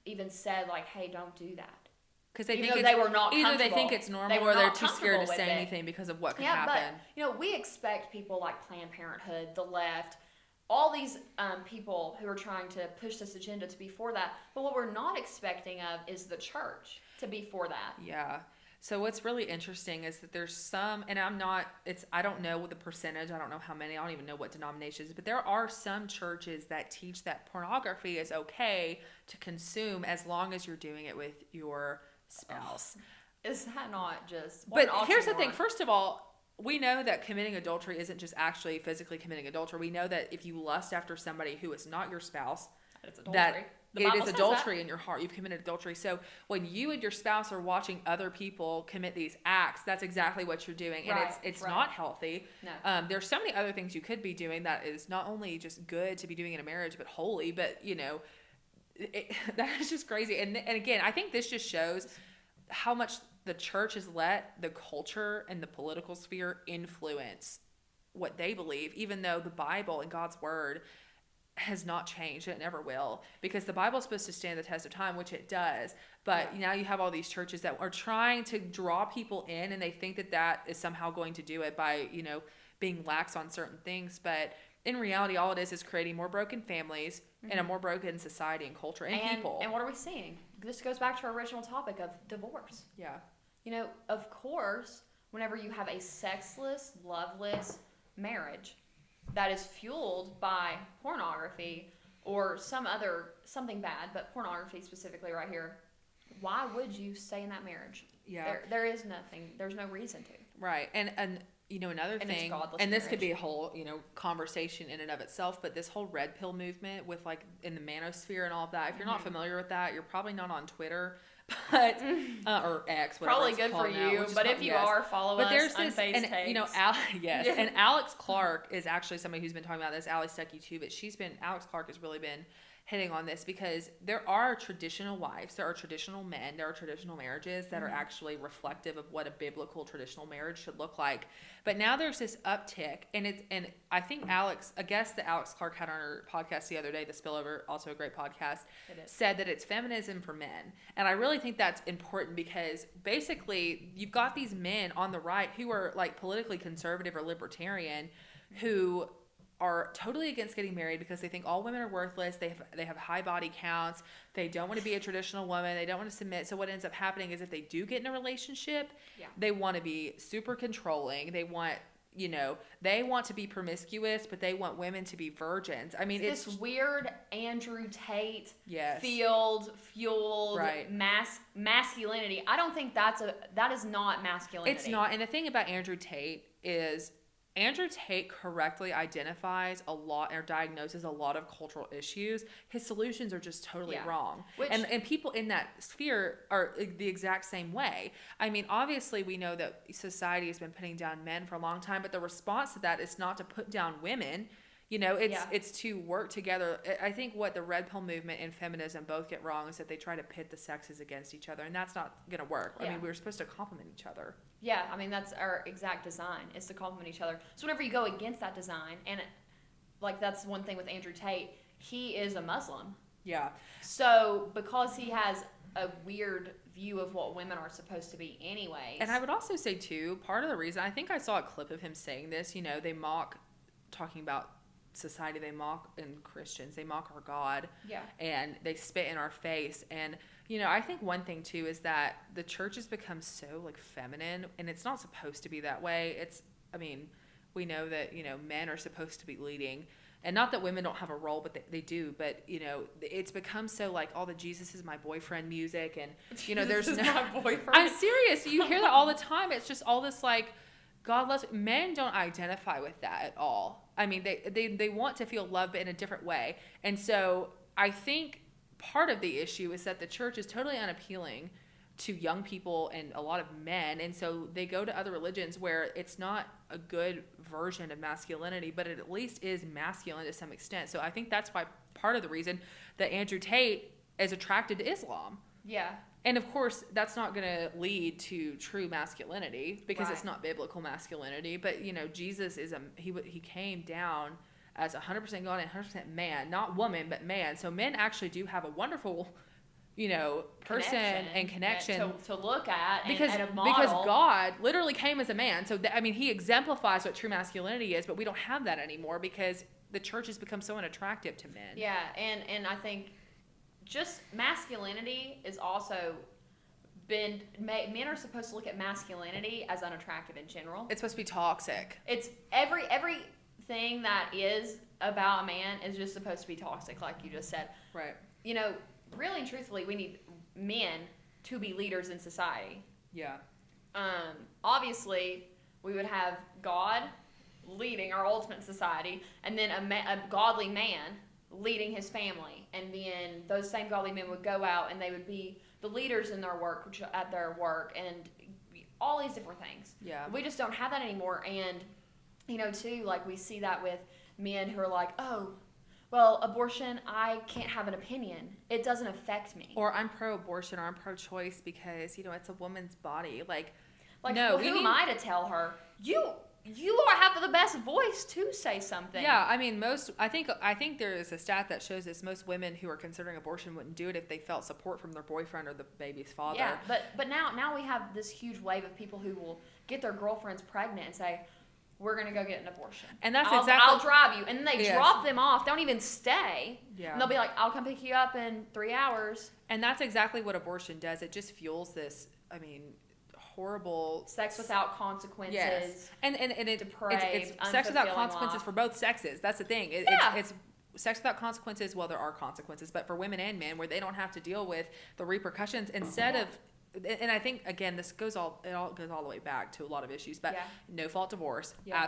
even said like, hey, don't do that. Because they think they were not either they think it's normal or they're too scared to say anything because of what could happen. But we expect people like Planned Parenthood, the left, all these people who are trying to push this agenda to be for that. But what we're not expecting of is the church to be for that. Yeah. So what's really interesting is that there's some, and I don't know the percentage, I don't know how many, I don't even know what denominations, but there are some churches that teach that pornography is okay to consume as long as you're doing it with your spouse. Is that not just... But here's the thing. First of all, we know that committing adultery isn't just actually physically committing adultery. We know that if you lust after somebody who is not your spouse, it's adultery. It is adultery in your heart. You've committed adultery. So when you and your spouse are watching other people commit these acts, that's exactly what you're doing. And it's not healthy. No. There's so many other things you could be doing that is not only just good to be doing in a marriage, but holy. But, that is just crazy. And again, I think this just shows how much the church has let the culture and the political sphere influence what they believe, even though the Bible and God's word has not changed, and it never will, because the Bible is supposed to stand the test of time, which it does. But now you have all these churches that are trying to draw people in, and they think that that is somehow going to do it by, being lax on certain things. But in reality, all it is creating more broken families and a more broken society and culture and people. And what are we seeing? This goes back to our original topic of divorce. Yeah. Of course, whenever you have a sexless, loveless marriage that is fueled by pornography or something bad, but pornography specifically right here, why would you stay in that marriage? Yeah. There is nothing. There's no reason to. Right. And another And thing, and this could be a whole, conversation in and of itself, but this whole red pill movement with like in the manosphere and all of that, if you're not familiar with that, you're probably not on Twitter, but, or X, whatever Probably it's good for called now, you, which is but what- if you yes. are, follow But us, there's this, Unfazed and takes. yes, Yeah. and Alex Clark is actually somebody who's been talking about this. Ali Stuckey too, but Alex Clark has really been hitting on this, because there are traditional wives, there are traditional men, there are traditional marriages that are actually reflective of what a biblical traditional marriage should look like. But now there's this uptick, and I think a guest that Alex Clark had on her podcast the other day, The Spillover, also a great podcast, said that it's feminism for men. And I really think that's important, because basically you've got these men on the right who are like politically conservative or libertarian, who are totally against getting married because they think all women are worthless. They have high body counts. They don't want to be a traditional woman. They don't want to submit. So what ends up happening is if they do get in a relationship, they want to be super controlling. They want, they want to be promiscuous, but they want women to be virgins. I mean, it's this weird Andrew Tate fueled right. masculinity. I don't think that is not masculinity. It's not. And the thing about Andrew Tate is Andrew Tate correctly identifies a lot or diagnoses a lot of cultural issues. His solutions are just totally wrong. And people in that sphere are the exact same way. I mean, obviously we know that society has been putting down men for a long time, but the response to that is not to put down women. It's to work together. I think what the red pill movement and feminism both get wrong is that they try to pit the sexes against each other, and that's not going to work. I mean, we're supposed to complement each other. Yeah, I mean, that's our exact design, is to complement each other. So whenever you go against that design, and that's one thing with Andrew Tate, he is a Muslim. Yeah. So because he has a weird view of what women are supposed to be anyways. And I would also say too, part of the reason, I think I saw a clip of him saying this, they mock, talking about society, they mock, and Christians, they mock our God. Yeah. And they spit in our face. And I think one thing too is that the church has become so like feminine, and it's not supposed to be that way. We know that, men are supposed to be leading, and not that women don't have a role, but they do. But, it's become so like all the Jesus is my boyfriend music, and, there's no, my boyfriend. I'm serious. You hear that all the time. It's just all this like, God loves, men don't identify with that at all. I mean, they want to feel love, but in a different way. And so I think part of the issue is that the church is totally unappealing to young people and a lot of men, and so they go to other religions where it's not a good version of masculinity, but it at least is masculine to some extent. So I think that's why part of the reason that Andrew Tate is attracted to Islam. Yeah. And of course, that's not going to lead to true masculinity, because it's not biblical masculinity. But Jesus is he came down as 100% God and 100% man, not woman, but man. So men actually do have a wonderful, person and connection to look at, because and a model. Because God literally came as a man. So he exemplifies what true masculinity is, but we don't have that anymore because the church has become so unattractive to men. Yeah, and I think just masculinity is also men are supposed to look at masculinity as unattractive in general. It's supposed to be toxic. It's everything that is about a man is just supposed to be toxic, like you just said. Right. Really and truthfully, we need men to be leaders in society. Yeah. Obviously, we would have God leading our ultimate society, and then a godly man leading his family, and then those same godly men would go out and they would be the leaders in their work, and all these different things. Yeah. We just don't have that anymore, and too, like we see that with men who are like, oh, well, abortion, I can't have an opinion. It doesn't affect me. Or I'm pro-abortion, or I'm pro-choice because, it's a woman's body. Like no, who am I to tell her? you have the best voice to say something. Yeah, I mean, I think there is a stat that shows this. Most women who are considering abortion wouldn't do it if they felt support from their boyfriend or the baby's father. Yeah, but now we have this huge wave of people who will get their girlfriends pregnant and say, we're going to go get an abortion. And that's I'll drive you. And then they Yes. drop them off. Don't even stay. Yeah. And they'll be like, I'll come pick you up in 3 hours. And that's exactly what abortion does. It just fuels this, horrible Sex without consequences. Yes. And it's Depraved, sex without unfulfilling consequences life. for both sexes. That's the thing. Yeah. It's sex without consequences. Well, there are consequences, but for women and men, where they don't have to deal with the repercussions instead of. And I think again, it all goes all the way back to a lot of issues, but Yeah. no fault divorce, Yeah.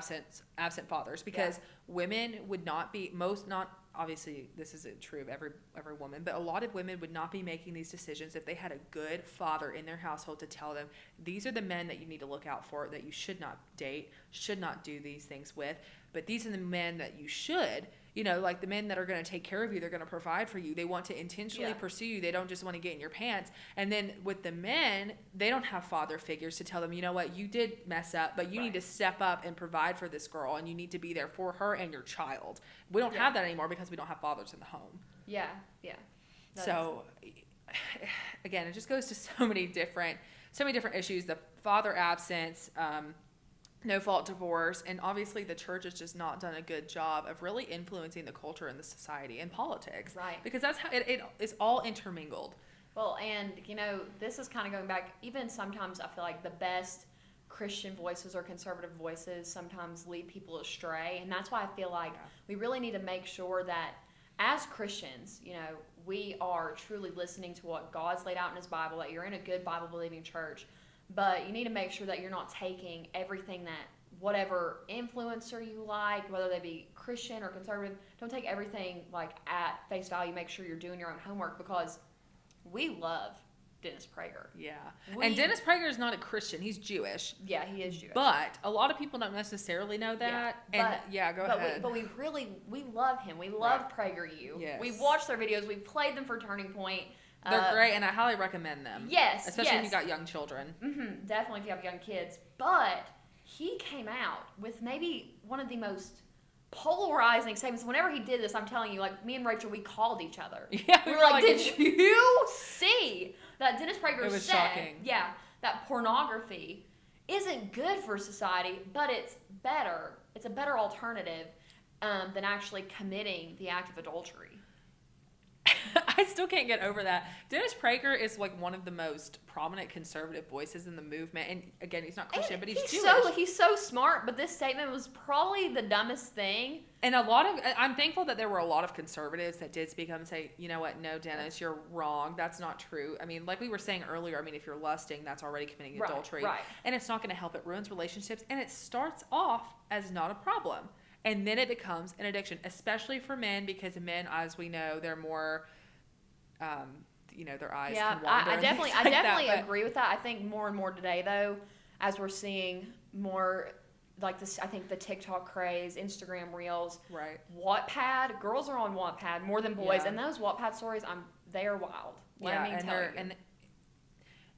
absent fathers, because women would not be obviously this isn't true of every woman, but a lot of women would not be making these decisions if they had a good father in their household to tell them, these are the men that you need to look out for, that you should not date, should not do these things with, but these are the men that you should, like the men that are going to take care of you, they're going to provide for you, they want to intentionally Yeah. pursue you, they don't just want to get in your pants. And then with the men, they don't have father figures to tell them, you know what, you did mess up, but you need to step up and provide for this girl, and you need to be there for her and your child. We don't have that anymore because we don't have fathers in the home. Yeah. So again, it just goes to so many different issues. The father absence, no fault divorce, and obviously the church has just not done a good job of really influencing the culture in the society and politics. Right. Because that's how it is all intermingled. Well, and this is kind of going back, even sometimes I feel like the best Christian voices or conservative voices sometimes lead people astray. And that's why I feel like we really need to make sure that as Christians, we are truly listening to what God's laid out in his Bible, that you're in a good Bible believing church. But you need to make sure that you're not taking everything that whatever influencer you like, whether they be Christian or conservative, don't take everything at face value. Make sure you're doing your own homework, because we love Dennis Prager. Yeah. And Dennis Prager is not a Christian. He's Jewish. Yeah, he is Jewish. But a lot of people don't necessarily know that. Go ahead. We love him. We love PragerU. Yes. We've watched their videos. We've played them for Turning Point. They're great, and I highly recommend them. Yes, especially if you got young children. Mm-hmm, definitely if you have young kids. But he came out with maybe one of the most polarizing statements. Whenever he did this, I'm telling you, me and Rachel, we called each other. Yeah, we were like, did you see that Dennis Prager it was said, shocking. Yeah, that pornography isn't good for society, but it's better. It's a better alternative than actually committing the act of adultery. I still can't get over that. Dennis Prager is one of the most prominent conservative voices in the movement. And again, he's not Christian, but he's Jewish. He's so smart, but this statement was probably the dumbest thing. And I'm thankful that there were a lot of conservatives that did speak up and say, you know what, no, Dennis, you're wrong. That's not true. I mean, like we were saying earlier, if you're lusting, that's already committing adultery. Right. And it's not going to help. It ruins relationships. And it starts off as not a problem. And then it becomes an addiction, especially for men, because men, as we know, they're more, their eyes can wander. I definitely but agree with that. I think more and more today, though, as we're seeing more like this, I think the TikTok craze, Instagram Reels, right. Wattpad, girls are on Wattpad more than boys, Yeah. and those Wattpad stories, they are wild. Let me tell you. And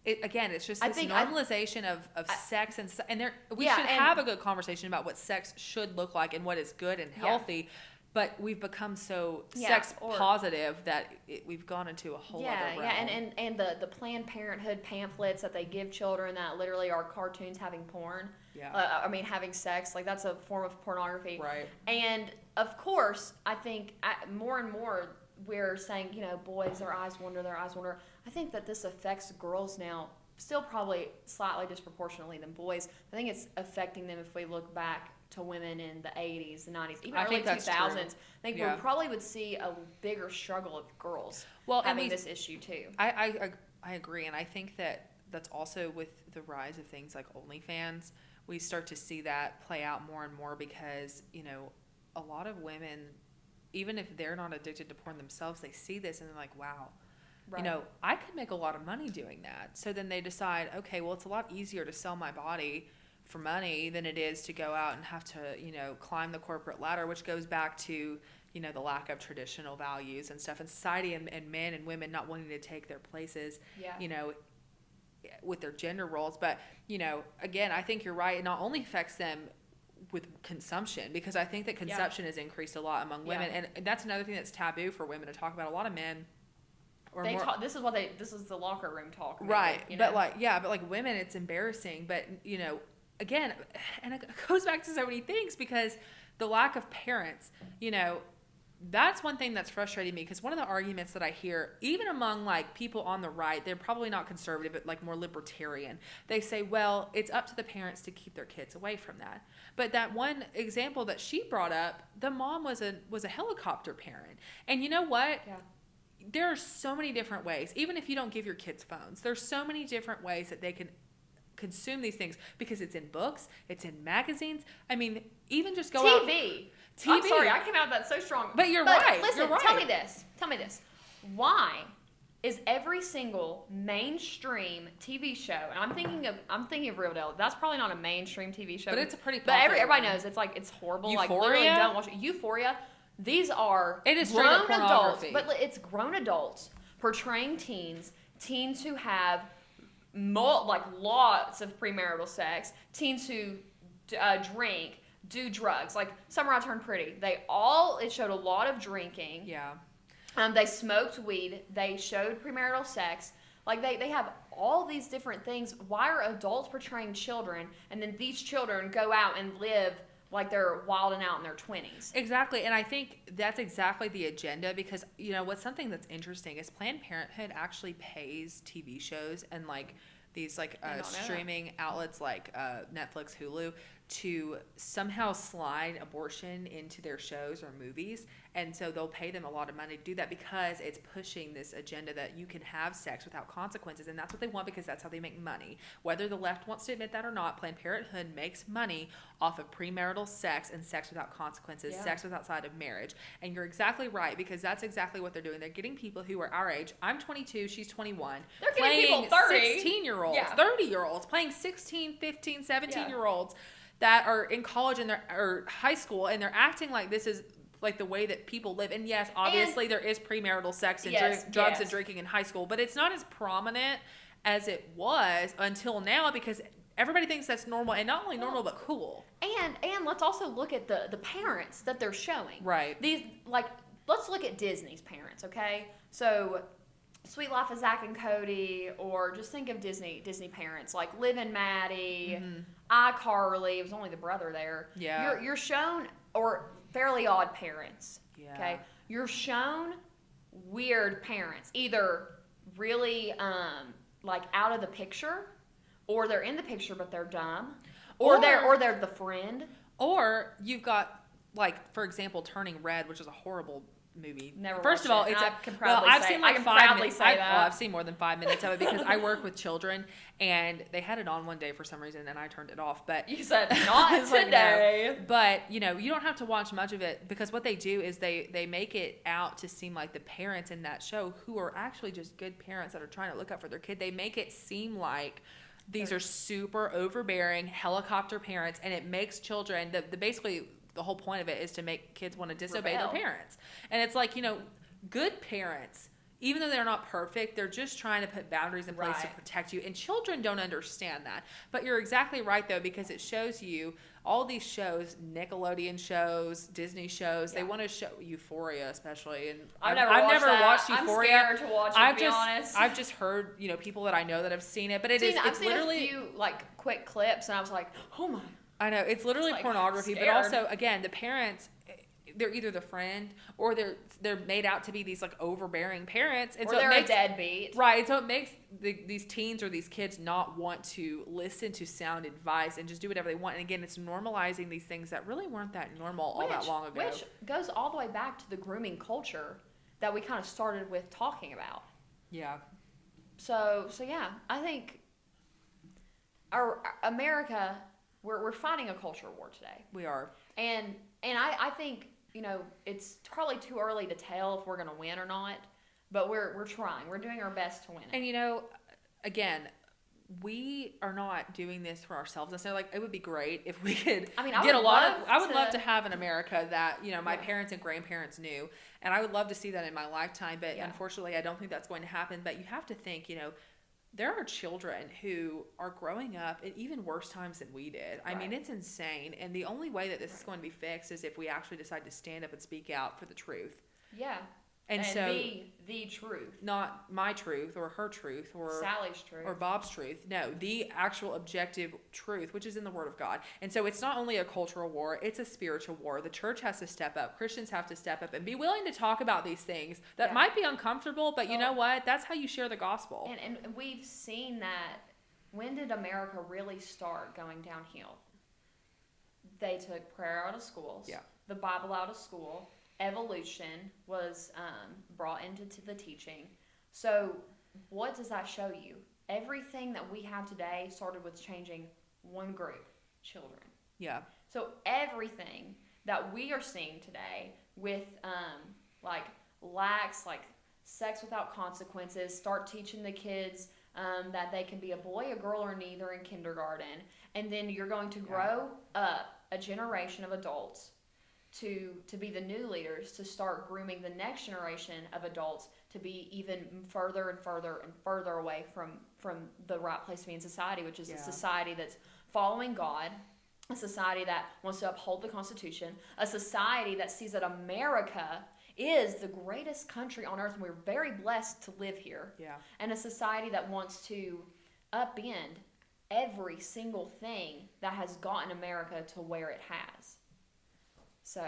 it's just this normalization of sex and we should have a good conversation about what sex should look like and what is good and healthy, but we've become so sex positive that we've gone into a whole other realm. And the Planned Parenthood pamphlets that they give children that literally are cartoons having porn. Yeah. Having sex, that's a form of pornography. Right. And of course, I think more and more we're saying, boys, their eyes wander. I think that this affects girls now, still probably slightly disproportionately than boys. I think it's affecting them if we look back to women in the 80s, the 90s, even early 2000s. I think we probably would see a bigger struggle of girls having this issue too. I agree, and I think that's also with the rise of things like OnlyFans, we start to see that play out more and more because, a lot of women, even if they're not addicted to porn themselves, they see this and they're like, wow, I could make a lot of money doing that. So then they decide, okay, well, it's a lot easier to sell my body for money than it is to go out and have to, climb the corporate ladder, which goes back to, the lack of traditional values and stuff in society and men and women not wanting to take their places, with their gender roles. But, again, I think you're right. It not only affects them consumption, because I think that consumption has increased a lot among women, and that's another thing that's taboo for women to talk about. A lot of men, this is the locker room talk, maybe, right? you know? But like women, it's embarrassing. But again, and it goes back to so many things, because the lack of parents, that's one thing that's frustrating me, because one of the arguments that I hear, even among like people on the right, they're probably not conservative, but like more libertarian, they say, well, it's up to the parents to keep their kids away from that. But that one example that she brought up, the mom was a helicopter parent. And you know what? Yeah. There are so many different ways, even if you don't give your kids phones, there's so many different ways that they can consume these things, because it's in books, it's in magazines. I mean, even just go out. TV. TV. I'm sorry, I came out of that so strong. But you're right. Listen, you're right. Tell me this. Why is every single mainstream TV show, and I'm thinking of Riverdale. That's probably not a mainstream TV show, But it's a pretty But popular everybody one. knows it's horrible. Euphoria? Like literally, don't watch it. Euphoria. These are It is straight up grown adults, pornography. but it's grown adults portraying teens who have lots of premarital sex, teens who drink, do drugs. Like Summer I Turned Pretty, it showed a lot of drinking. Yeah. They smoked weed. They showed premarital sex. Like they have all these different things. Why are adults portraying children, and then these children go out and live like they're wilding out in their 20s? Exactly. And I think that's exactly the agenda, because, what's something that's interesting is Planned Parenthood actually pays TV shows and like these like streaming outlets like Netflix, Hulu, to somehow slide abortion into their shows or movies. And so they'll pay them a lot of money to do that, because it's pushing this agenda that you can have sex without consequences. And that's what they want, because that's how they make money. Whether the left wants to admit that or not, Planned Parenthood makes money off of premarital sex and sex without consequences, sex outside of marriage. And you're exactly right, because that's exactly what they're doing. They're getting people who are our age. I'm 22, she's 21. They're getting people 30. 16-year-olds, Yeah. 30-year-olds, playing 16, 15, 17-year-olds that are in college or high school, and they're acting like this is like the way that people live. And yes, obviously there is premarital sex and drugs and drinking in high school, but it's not as prominent as it was until now, because everybody thinks that's normal, and not only normal but cool. And let's also look at the parents that they're showing. Right. Let's look at Disney's parents, okay? So Sweet Life of Zack and Cody, or just think of Disney parents like Liv and Maddie, iCarly. It was only the brother there. Yeah. You're shown, or Fairly Odd Parents. Yeah. Okay. You're shown weird parents, either really like out of the picture, or they're in the picture but they're dumb, or they're the friend. Or you've got, like, for example, Turning Red, which is a horrible movie. Never First of all, watched it, it's and I can proudly I've say- seen like I can 5 proudly minutes. say that. I've seen more than 5 minutes of it, because I work with children, and they had it on one day for some reason, and I turned it off. But You said I not was like, no. today. But you don't have to watch much of it, because what they do is they make it out to seem like the parents in that show, who are actually just good parents that are trying to look out for their kid, they make it seem like these are super overbearing helicopter parents, and it makes children basically the whole point of it is to make kids want to disobey Rebel. their parents. And it's like, good parents, even though they're not perfect, they're just trying to put boundaries in place to Right. protect you. And children don't understand that. But you're exactly right, though, because it shows you all these shows, Nickelodeon shows, Disney shows, they want to show Euphoria, especially. And I've never never watched that. Euphoria. I'm scared to watch it, to be honest. I've just heard, people that I know that have seen it, but it's I've seen literally a few like quick clips, and I was like, oh my. I know, it's literally It's like, pornography, but scared. also, again, the parents, they're either the friend, or they're made out to be these like overbearing parents, and Or so they're it makes, a deadbeat. right? So it makes these teens or these kids not want to listen to sound advice and just do whatever they want. And again, it's normalizing these things that really weren't that normal all that long ago. Which goes all the way back to the grooming culture that we kind of started with talking about. Yeah. So yeah, I think our America, we're fighting a culture war today. We are. And I think, it's probably too early to tell if we're going to win or not, but we're trying. We're doing our best to win it. And again, we are not doing this for ourselves. And so it would be great if we could I get a lot of, love I would to- love to have an America that, my parents and grandparents knew. And I would love to see that in my lifetime. But unfortunately, I don't think that's going to happen. But you have to think, there are children who are growing up in even worse times than we did. I mean, it's insane. And the only way that this is going to be fixed is if we actually decide to stand up and speak out for the truth. Yeah. And so the truth. Not my truth or her truth or Sally's truth. or Bob's truth. No, the actual objective truth, which is in the Word of God. And so it's not only a cultural war, it's a spiritual war. The church has to step up. Christians have to step up and be willing to talk about these things that might be uncomfortable, but you know what? That's how you share the gospel. And we've seen that. When did America really start going downhill? They took prayer out of schools. Yeah. The Bible out of school. Evolution was brought into the teaching. So what does that show you? Everything that we have today started with changing one group, children. Yeah. So everything that we are seeing today with like sex without consequences, start teaching the kids that they can be a boy, a girl, or neither in kindergarten. And then you're going to grow up a generation of adults to be the new leaders, to start grooming the next generation of adults to be even further and further and further away from the right place to be in society, which is a society that's following God, a society that wants to uphold the Constitution, a society that sees that America is the greatest country on earth and we're very blessed to live here. Yeah. And a society that wants to upend every single thing that has gotten America to where it has. So,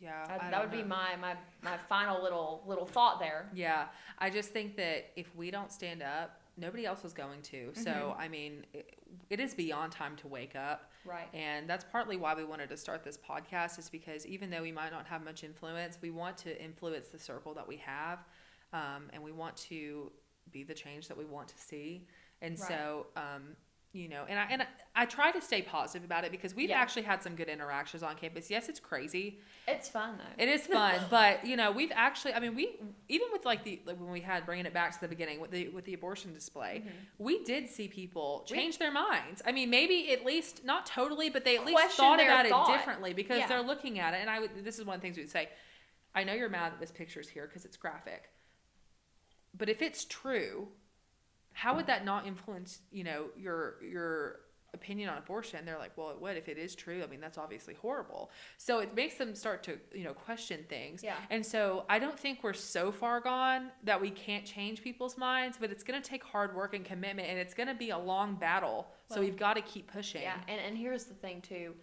that would be my final little thought there. Yeah, I just think that if we don't stand up, nobody else is going to. Mm-hmm. So, I mean, it is beyond time to wake up. Right. And that's partly why we wanted to start this podcast, is because even though we might not have much influence, we want to influence the circle that we have, and we want to be the change that we want to see. And so, you know, and I try to stay positive about it because we've actually had some good interactions on campus. Yes, it's crazy. It's fun though. It is fun, but you know, we've actually, I mean, we even with like when we had, bringing it back to the beginning with the abortion display, we did see people change their minds. I mean, maybe at least not totally, but they at least thought about it differently because they're looking at it. And this is one of the things we'd say. I know you're mad that this picture's here because it's graphic, but if it's true, how would that not influence, you know, your opinion on abortion? They're like, well, it would if it is true. I mean, that's obviously horrible. So it makes them start to, you know, question things. Yeah. And so I don't think we're so far gone that we can't change people's minds, but it's going to take hard work and commitment, and it's going to be a long battle. Well, so we've got to keep pushing. Yeah, and here's the thing too.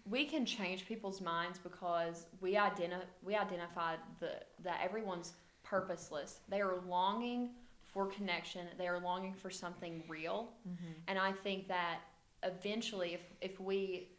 We can change people's minds because we identify that everyone's purposeless. They are longing for connection. They are longing for something real. Mm-hmm. And I think that eventually if we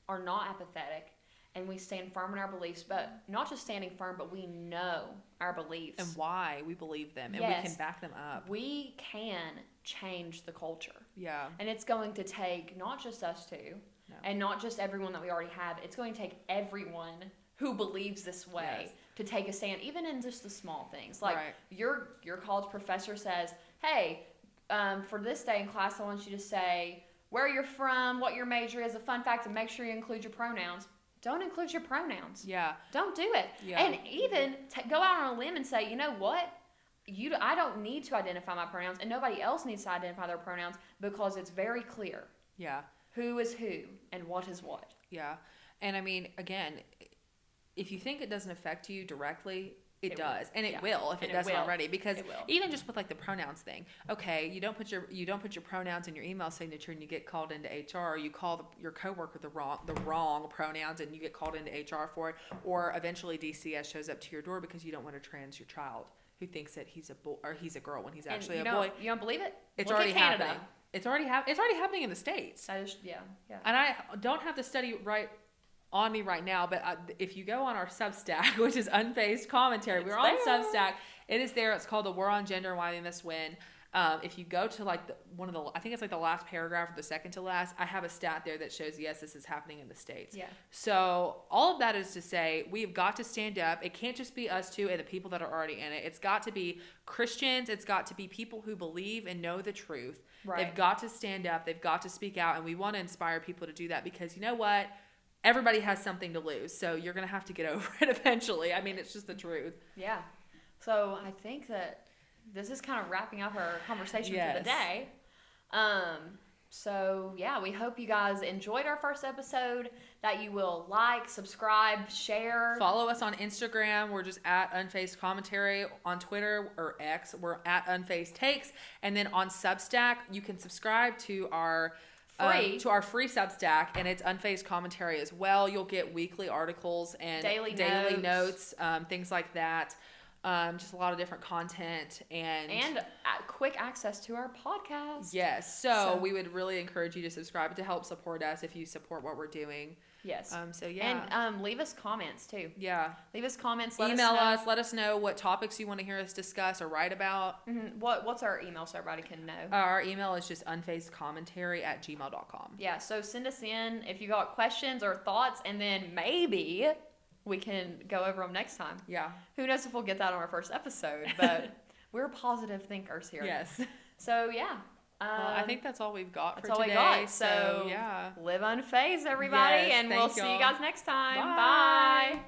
are not apathetic and we stand firm in our beliefs, but not just standing firm, but we know our beliefs. And why we believe them, and we can back them up. We can change the culture. Yeah. And it's going to take not just us two, and not just everyone that we already have. It's going to take everyone who believes this way to take a stand, even in just the small things. Like your college professor says, hey, for this day in class, I want you to say where you're from, what your major is, a fun fact, and make sure you include your pronouns. Don't include your pronouns. Yeah. Don't do it. Yeah. And even go out on a limb and say, you know what? I don't need to identify my pronouns, and nobody else needs to identify their pronouns because it's very clear. Yeah. Who is who and what is what. Yeah. And I mean, again, if you think it doesn't affect you directly, it does. Will. And it will if it doesn't already. Because even just with like the pronouns thing, okay, you don't put your pronouns in your email signature and you get called into HR, or you call your coworker the wrong pronouns and you get called into HR for it, or eventually DCS shows up to your door because you don't want to trans your child who thinks that he's a boy or he's a girl when he's actually a boy. You don't believe it? It's already happening. It's already happening in the States. That is, yeah. And I don't have the study right on me right now, but if you go on our Substack, which is Unfazed Commentary, we're on Substack. It is there. It's called The War on Gender and Why They Must Win. If you go to like I think it's like the last paragraph or the second to last, I have a stat there that shows, yes, this is happening in the States. Yeah. So all of that is to say, we've got to stand up. It can't just be us two and the people that are already in it. It's got to be Christians. It's got to be people who believe and know the truth. Right. They've got to stand up. They've got to speak out. And we want to inspire people to do that because you know what? Everybody has something to lose. So you're going to have to get over it eventually. I mean, it's just the truth. Yeah. So I think that this is kind of wrapping up our conversation for the Yes. day. So yeah, we hope you guys enjoyed our first episode, that you will like, subscribe, share. Follow us on Instagram. We're just at Unfazed Commentary. On Twitter or X, we're at Unfazed Takes. And then on Substack, you can subscribe to our free Substack, and it's Unfazed Commentary as well. You'll get weekly articles and daily notes, things like that. Just a lot of different content and quick access to our podcast. Yes. So we would really encourage you to subscribe to help support us if you support what we're doing. Yes. So yeah. And leave us comments too. Yeah. Leave us comments. Email us. Let us know what topics you want to hear us discuss or write about. Mm-hmm. What's our email so everybody can know? Our email is just unfazedcommentary@gmail.com. Yeah. So send us in if you got questions or thoughts, and then maybe we can go over them next time. Yeah. Who knows if we'll get that on our first episode, but we're positive thinkers here. Yes. So yeah. Well, I think that's all we've got for that's all today. we got. So yeah. Live unfazed, everybody, Yes, and we'll thank see you y'all. guys next time. Bye. Bye.